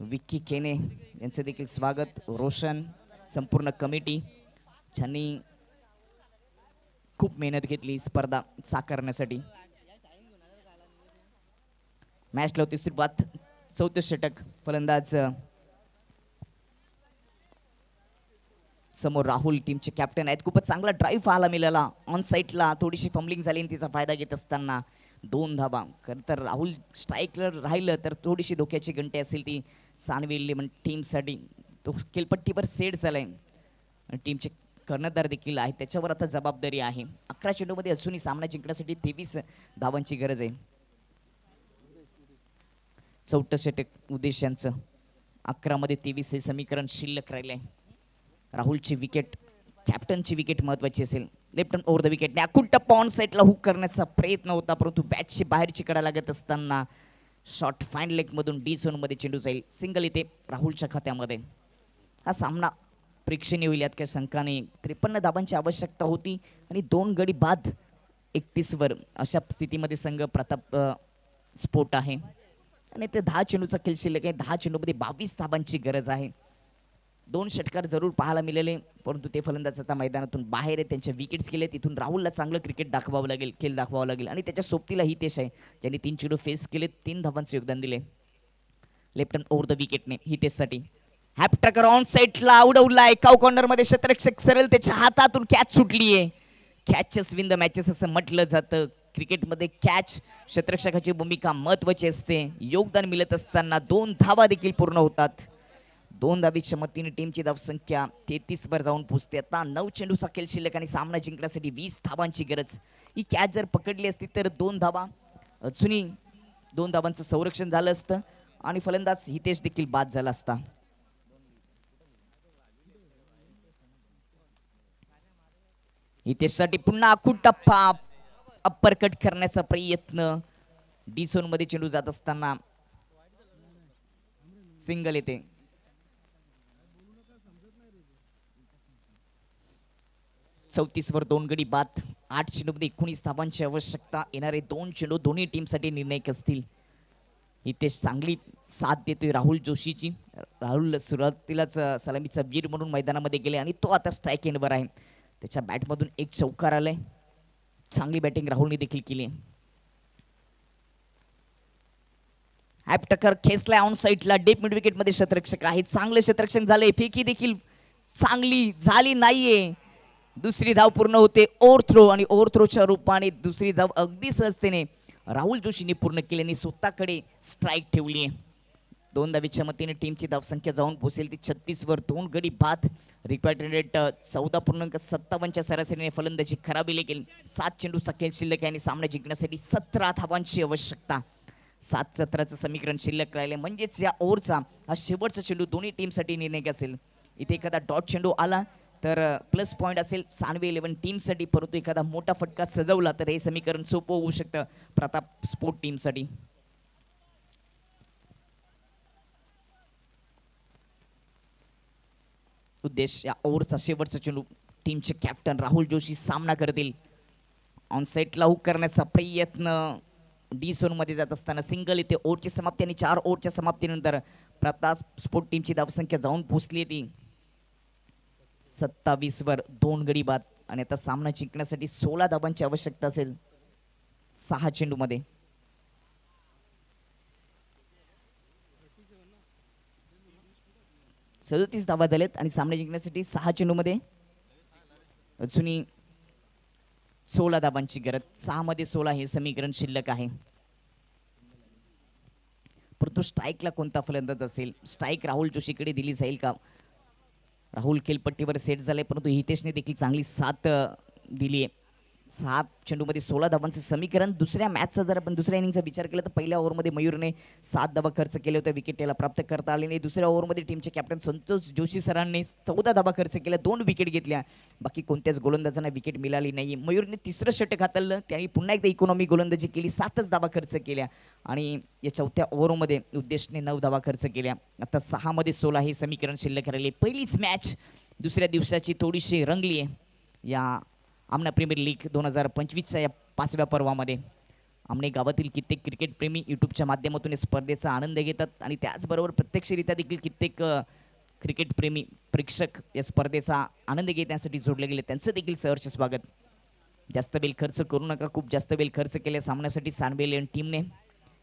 विक्की केने यांचं देखील स्वागत. रोशन, संपूर्ण कमिटी ज्यांनी खूप मेहनत घेतली स्पर्धा साकारण्यासाठी. मॅचला होती सुरुवात. 34 षटक. फलंदाज समोर राहुल टीमचे कॅप्टन आहेत. खूपच चांगला ड्राईव्ह पाहायला मिळाला. ऑन साईडला थोडीशी फंबलिंग झाली आणि तिचा फायदा घेत असताना 2 धावा. खरं तर राहुल स्ट्राईकवर राहिलं तर थोडीशी धोक्याची घंटे असेल ती सानवी 11 टीमसाठी. तो खेळपट्टीवर सेट झालाय आणि टीमचे कर्णधार देखील आहे, त्याच्यावर आता जबाबदारी आहे. 11 चेंडूमध्ये अजूनही सामना जिंकण्यासाठी 23 धावांची गरज आहे. 64 षटक उद्देश यांचं. 11 मध्ये 23 हे समीकरण शिल्लक राहिले. राहुलची विकेट, कॅप्टनची विकेट महत्वाची असेल. Left hand over the wicket. अकुट टप्पा ऑन साईडला हुक करण्याचा प्रयत्न होता, परंतु बॅटची बाहेरची कडा लागत असताना शॉर्ट फाईन लेग मधून डी झोन मध्ये चेंडू जाईल. सिंगल इथे राहुलच्या खात्यामध्ये. हा सामना प्रेक्षणीय होईल. यात काही शंकाने 53 धावांची आवश्यकता होती आणि 2 गडी बाद 31 वर. अशा स्थितीमध्ये संघ प्रताप स्पोर्ट आहे आणि ते 10 चेंडूचा खेळ शिल्लक आहे. 10 चेंडूमध्ये 22 धावांची गरज आहे. 2 षटकार जरूर पाहायला मिळाले, परंतु ते फलंदाज आता मैदानातून बाहेर आहेत. त्यांच्या विकेट्स गेले. तिथून राहुलला चांगलं क्रिकेट दाखवावं लागेल, खेळ दाखवावं लागेल. आणि त्याच्या सोबतीला हितेश आहे, ज्यांनी 3 चेंडू फेस केले, 3 धावांचे योगदान दिले लेफ्ट हँड ओव्हर द विकेटने हितेशसाठी. हॅपटकर ऑन साईडला उडवलाय काऊ कॉर्नर मध्ये. क्षेत्ररक्षक सरळ त्याच्या हातातून कॅच सुटलीये. कॅचेस विन द मॅचेस असं म्हटलं जातं. क्रिकेटमध्ये कॅच क्षेत्ररक्षकाची भूमिका महत्त्वाची असते. योगदान मिळत असताना 2 धावा देखील पूर्ण होतात. 2 धावीच्या मतीने टीमची धावसंख्या 33 वर जाऊन पोहोचते. आता 9 चेंडूचा खेळ शिल्लक आणि सामना जिंकण्यासाठी 20 धावांची गरज. ही कॅच जर पकडली असती तर 2 धावा अजूनही 2 धावांचं संरक्षण झालं असतं आणि फलंदाज हितेश देखील बाद झाला असता. हितेशसाठी पुन्हा आखूड टप्पा. अप्पर कट करण्याचा प्रयत्न. डी झोन मध्ये चेंडू जात असताना सिंगल येते. चौतीस वर 2 गडी बाद. 8 चेंडूमध्ये 19 धावांची आवश्यकता. येणारे 2 चेंडू दोन्ही टीमसाठी निर्णायक असतील. हितेश चांगली साथ देतोय राहुल जोशीची. राहुल सुरुवातीलाच सलामीचा वीर म्हणून मैदानामध्ये गेले आणि तो आता स्ट्राईक एंडवर आहे. त्याच्या बॅटमधून एक चौकार आलाय. चांगली बॅटिंग राहुलने देखील केली. हॅपटकर खेचलाय ऑन साईडला. डीप मिड विकेट मध्ये क्षेत्ररक्षक आहे. चांगले क्षेत्ररक्षण झाले. फेकी देखील चांगली झाली नाहीये. दुसरी धाव पूर्ण होते. ओव्हर थ्रो आणि ओव्हर थ्रोच्या रूपाने दुसरी धाव अगदी सहजतेने राहुल जोशीने पूर्ण केल्याने स्वतःकडे स्ट्राईक ठेवली आहे. 2 धावीच्या मतीने टीमची धावसंख्या जाऊन पोहोचेल ती 36 वर. 2 गडी बाद. रिक्वायर्ड रेट 14.57च्या सरासरीने फलंदाजी खराबी लेखील. 7 चेंडूचा खेळ शिल्लक आहे आणि सामना जिंकण्यासाठी 17 धावांची आवश्यकता. 7-17चं समीकरण शिल्लक राहिले म्हणजेच या ओव्हरचा हा शेवटचा चेंडू दोन्ही टीमसाठी निर्णायक असेल. इथे एखादा डॉट चेंडू आला तर प्लस पॉईंट असेल सानवे 11 टीमसाठी, परंतु एखादा मोठा फटका सजवला तर हे समीकरण सोपं होऊ शकतं प्रताप स्पोर्ट टीमसाठी. उद्देश या ओव्हरचा शेवटचा चेंडू. टीमचे कॅप्टन राहुल जोशी सामना करतील. ऑन साईडला हुक करण्याचा प्रयत्न. डी झोन मध्ये जात असताना सिंगल इथे. ओव्हरची समाप्ती आणि 4 ओव्हरच्या समाप्तीनंतर प्रताप स्पोर्ट टीमची धावसंख्या जाऊन पोहोचली ती 27 वर. 2 गडी बाद आणि आता सामना जिंकण्यासाठी 16 धावांची आवश्यकता असेल 6 चेंडू मध्ये. सदतीस धावा झालेत आणि सामना जिंकण्यासाठी 6 चेंडूमध्ये अजूनही 16 धावांची गरज. 6 मध्ये 16 हे समीकरण शिल्लक आहे. परंतु स्ट्राईकला कोणता फलंदाज असेल? स्ट्राईक राहुल जोशीकडे दिली जाईल का? राहुल खेळपट्टीवर सेट झाले, परंतु हितेशने देखील चांगली साथ दिली आहे. 6 चेंडूमध्ये 16 धावांचं समीकरण. दुसऱ्या मॅचचा जर आपण दुसऱ्या इनिंगचा विचार केला तर पहिल्या ओव्हरमध्ये मयूरने 7 धावा खर्च केले होते, विकेट त्याला प्राप्त करता आले नाही. दुसऱ्या ओव्हरमध्ये टीमचे कॅप्टन संतोष जोशी सरांनी 14 धावा खर्च केल्या, 2 विकेट घेतल्या. बाकी कोणत्याच गोलंदाजांना विकेट मिळाली नाही. मयूरने 3रं षटक हाताळलं, त्यांनी पुन्हा एकदा इकॉनॉमी गोलंदाजी केली, 7च धावा खर्च केल्या आणि या 4थ्या ओव्हरमध्ये उद्देशने 9 धावा खर्च केल्या. आता 6 मध्ये 16 हे समीकरण शिल्लक राहिले. पहिलीच मॅच दुसऱ्या दिवसाची थोडीशी रंगली आहे या आमना प्रीमियर लीग 2025च्या या 5व्या पर्वामध्ये. आमने गावातील कित्येक क्रिकेटप्रेमी यूट्यूबच्या माध्यमातून या स्पर्धेचा आनंद घेतात आणि त्याचबरोबर प्रत्यक्षरित्या देखील कित्येक क्रिकेटप्रेमी प्रेक्षक या स्पर्धेचा आनंद घेण्यासाठी जोडले गेले. त्यांचं देखील सहर्ष स्वागत. जास्त वेळ खर्च करू नका. खूप जास्त वेळ खर्च केल्या सामन्यासाठी सानवे टीमने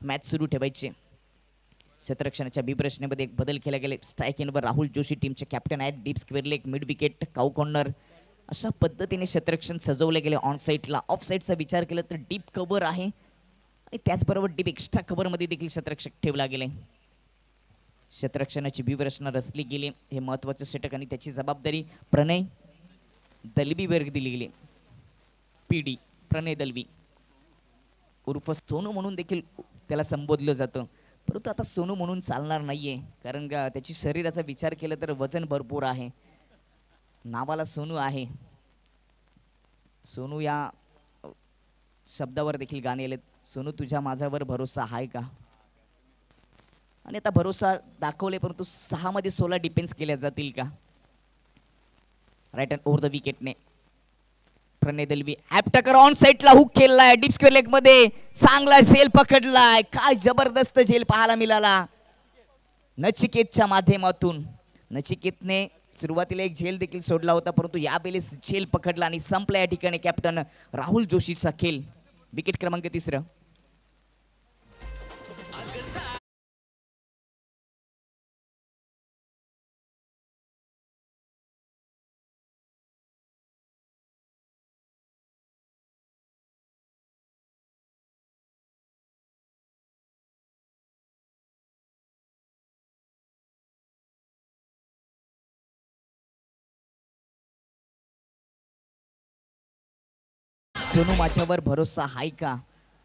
मॅच सुरू ठेवायचे. क्षेत्ररक्षणाच्या बिबरचनेमध्ये एक बदल केला गेले. स्ट्राईक एंडवर राहुल जोशी टीमचे कॅप्टन आहेत. Deep square leg, mid wicket, cow corner अशा पद्धतीने क्षेत्ररक्षण सजवले गेले. ऑन साईडला ऑफ साईडचा विचार केला तर डीप कव्हर आहे आणि त्याचबरोबर डीप एक्स्ट्रा कव्हरमध्ये देखील क्षेत्ररक्षक ठेवला गेले. क्षेत्ररक्षणाची व्यूहरचना रचली गेली. हे महत्त्वाचं षटक आणि त्याची जबाबदारी प्रणय दलवीवर दिली गेली. PD प्रणय दलवी उर्फ सोनू म्हणून देखील त्याला संबोधलं जातं, परंतु आता सोनू म्हणून चालणार नाहीये, कारण का त्याची शरीराचा विचार केला तर वजन भरपूर आहे. नावाला सोनू आहे. सोनू या शब्दावर देखील गाणे आलेत. सोनू तुझ्या माझ्यावर भरोसा आहे का? आणि आता भरोसा दाखवले, परंतु 6 मध्ये 16 डिफेन्स केल्या जातील का? राईट हँड ओव्हर द विकेटने प्रणय दलवी. ॲप्टकर ऑन साईडला हुक केलाय. डीप स्क्वेअर लेग मध्ये चांगला झेल पकडलाय. काय जबरदस्त झेल पाहायला मिळाला नचिकेतच्या माध्यमातून. नचिकेतने सुरुवातीला एक झेल देखील सोडला होता, परंतु यावेळेस झेल पकडला आणि संपला या ठिकाणी कॅप्टन राहुल जोशीचा खेळ. विकेट क्रमांक 3. सोनू माझ्यावर भरोसा आहे का,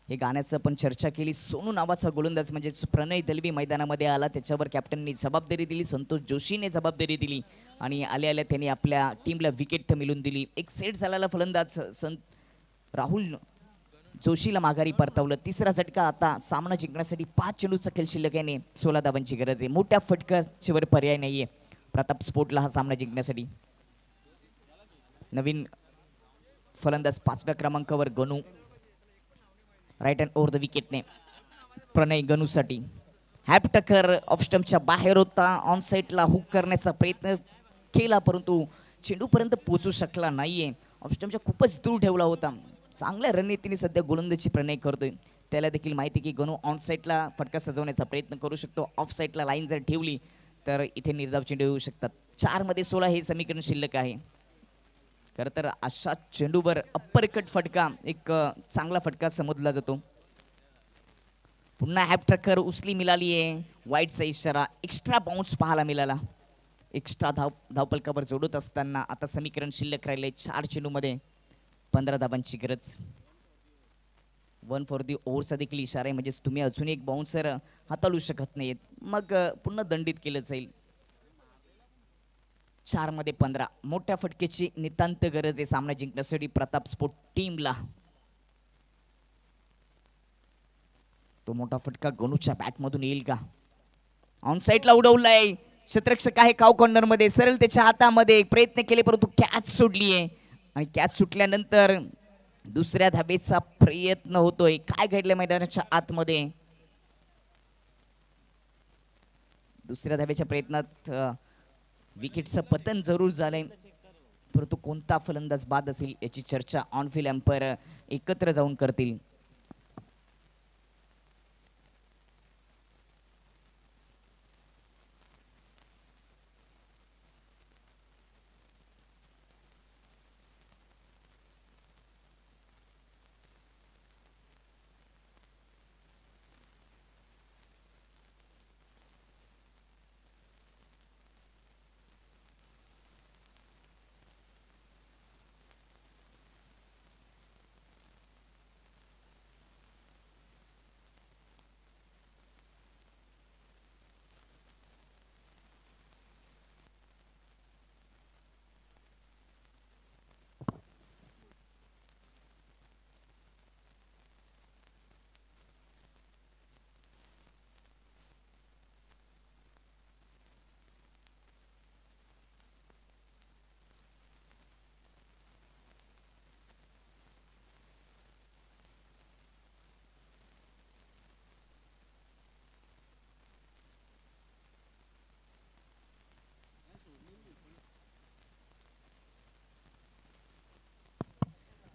हे गाण्याचं पण चर्चा केली. सोनू नावाचा गोलंदाज म्हणजे प्रणय दलवी मैदानामध्ये आला, त्याच्यावर कॅप्टननी जबाबदारी दिली, संतोष जोशीने जबाबदारी दिली आणि आल्या आल्या त्यांनी आपल्या टीमला विकेट मिळवून दिली. एक सेट झालेला फलंदाज राहुल जोशीला माघारी परतवलं. तिसरा झटका. आता सामना जिंकण्यासाठी 5 चेंडूचा खेळ शिल्लक आहे, 16 धावांची गरज आहे. मोठ्या फटक्याशिवाय पर्याय नाहीये प्रताप स्पोर्टला हा सामना जिंकण्यासाठी. नवीन फलंदाज 5व्या क्रमांकावर Ganu, right hand over the विकेटने प्रणय गणूसाठी. हॅप टकर ऑफ स्टंपच्या बाहेर होता, ऑन साईडला हुक करण्याचा प्रयत्न केला, परंतु चेंडूपर्यंत पोहोचू शकला नाहीये. ऑफ स्टंपच्या खूपच दूर ठेवला होता. चांगल्या रणनीतीने सध्या गोलंदाजी प्रणय करतोय. त्याला देखील माहिती की गणू ऑन साईडला फटका सजवण्याचा प्रयत्न करू शकतो. ऑफ साईडला लाईन जर ठेवली तर इथे निर्धाव चेंडू येऊ शकतात. 4 मध्ये 16 हे समीकरण शिल्लक आहे. खरं तर अशा चेंडूवर अप्परकट फटका एक चांगला फटका समजला जातो. पुन्हा हॅप टकर उचली मिळाली आहे. वाईटचा इशारा. एक्स्ट्रा बाउन्स पाहायला मिळाला. एक्स्ट्रा धावपलकावर जोडत असताना आता समीकरण शिल्लक राहिले 4 चेंडूमध्ये 15 धावांची गरज. 1 फॉर दी ओव्हरचा देखील इशारा आहे, म्हणजे तुम्ही अजून एक बाउन्सर हाताळू शकत नाहीत, मग पुन्हा दंडित केलं जाईल. 4 मध्ये 15. मोठ्या फटकेची नितांत गरज आहे सामना जिंकण्यासाठी प्रताप स्पोर्ट टीमला. तो मोठा फटका गणूच्या बॅटमधून येईल का? ऑन साईडला उडवलाय. क्षेत्ररक्षक आहे काव कॉर्नर मध्ये, सरळ त्याच्या हातामध्ये प्रयत्न केले, परंतु कॅच सोडली आहे आणि कॅच सुटल्यानंतर दुसऱ्या धाबेचा प्रयत्न होतोय. काय घडलं मैदानाच्या आतमध्ये? दुसऱ्या धाबेच्या प्रयत्नात विकेटचं पतन जरूर झालंय, परंतु कोणता फलंदाज बाद असेल याची चर्चा ऑन फील्ड एम्पायर एकत्र जाऊन करतील.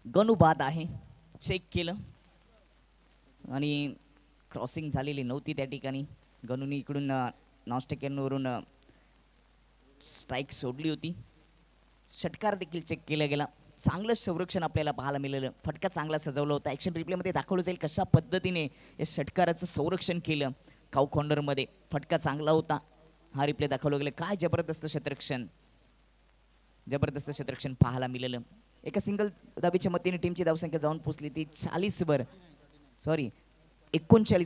गणू बाद आहे, चेक केलं आणि क्रॉसिंग झालेली नव्हती त्या ठिकाणी. गणूने इकडून नॉनस्टिकवरून स्ट्राईक सोडली होती. षटकार देखील चेक केला गेला. चांगलं संरक्षण आपल्याला पाहायला मिळालं. फटका चांगला सजवला होता. ॲक्शन रिप्लेमध्ये दाखवलं जाईल कशा पद्धतीने या षटकाराचं संरक्षण केलं. काऊ कॉर्नरमध्ये फटका चांगला होता. हा रिप्ले दाखवलं गेलं. काय जबरदस्त क्षेत्ररक्षण, जबरदस्त क्षेत्ररक्षण पाहायला मिळालं. एका सिंगल धाबेच्या मतीने टीमची धावसंख्या जाऊन पोचली ती 39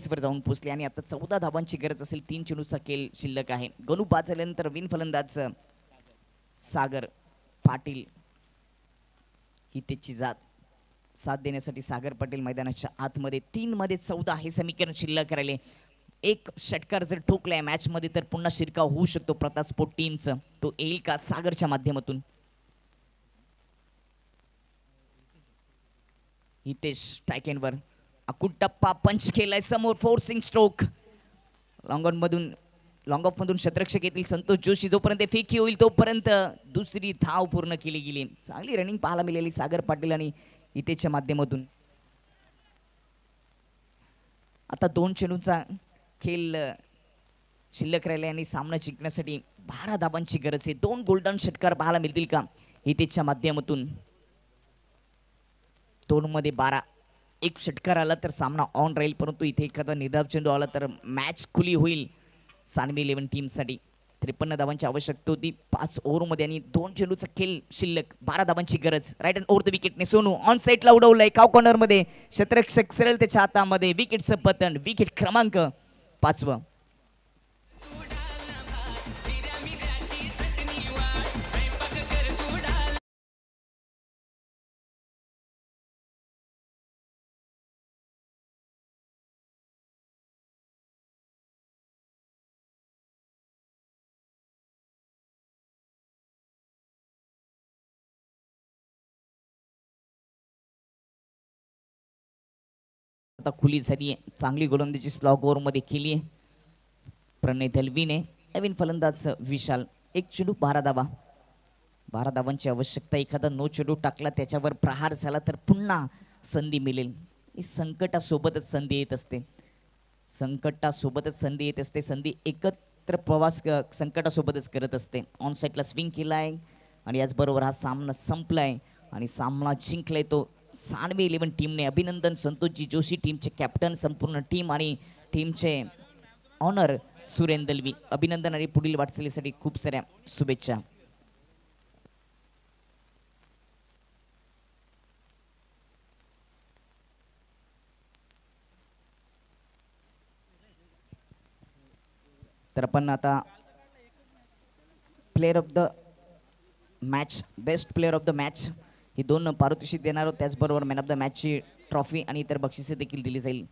वर जाऊन पोचली आणि आता 14 धावांची गरज असेल. 3 चेंडूचा खेळ शिल्लक आहे. गणू बाद झाल्यानंतर विन फलंदाज सागर पाटील ही त्याची साथ देण्यासाठी सागर पाटील मैदानाच्या आतमध्ये. 3 मध्ये 14 हे समीकरण शिल्लक राहिले. एक षटकार जर ठोकलाय मॅच मध्ये तर पुन्हा शिरकाव होऊ शकतो प्रताप स्पोर्ट टीमचं. तो येईल का सागरच्या माध्यमातून? हितेश लॉंग ऑफ मधून शतरक्षक येतील संतोष जोशी, जोपर्यंत फेकी होईल तोपर्यंत दुसरी धाव पूर्ण केली गेली. चांगली रनिंग पाहायला मिळाली सागर पाटील आणि इतेच्या माध्यमातून. आता 2 चेंडूंचा खेळ शिल्लक राहिला आणि सामना जिंकण्यासाठी 12 धावांची गरज आहे. 2 गोल्डन षटकार पाहायला मिळतील का इतेच्या माध्यमातून. 2 मध्ये 12. एक षटकार आला तर सामना ऑन राहील, परंतु इथे एखादा निर्धाव चेंडू आला तर मॅच खुली होईल सानवी 11 टीमसाठी. 53 धावांची आवश्यकता होती 5 ओव्हरमध्ये आणि 2 चेंडूचा खेळ शिल्लक. 12 धावांची गरज. राईट अँड ओव्हर द विकेटने सोनू ऑन साईडला उडवलंय काव कॉर्नरमध्ये. शतरक्षक सरळ त्याच्या हातामध्ये. विकेटचं पतन. विकेट क्रमांक 5. आता खुली झाली आहे. चांगली गोलंदाजी स्लॉग ओव्हरमध्ये केली आहे प्रणय दलवीने. नवीन फलंदाज विशाल. 1 चेंडू 12 धावा. 12 धावांची आवश्यकता. एखादा नो चेंडू टाकला त्याच्यावर प्रहार झाला तर पुन्हा संधी मिळेल. ही संकटासोबतच संधी येत असते. संकटासोबतच संधी येत असते. संधी एकत्र प्रवास संकटासोबतच करत असते. ऑन साईडला स्विंग केलाय आणि याचबरोबर हा सामना संपलाय आणि सामना जिंकलाय तो सानवी 11 टीमने. अभिनंदन संतोषजी जोशी, टीमचे कॅप्टन, संपूर्ण टीम आणि टीमचे ऑनर सुरेन दलवी. अभिनंदन आणि पुढील वाटचालीसाठी खूप साऱ्या शुभेच्छा. तर आपण आता player of the match, best player of the match ही 2 पारितोषिक देणार आहोत. त्याचबरोबर मॅन ऑफ द मॅचची ट्रॉफी आणि इतर बक्षिसे देखील दिली जाईल.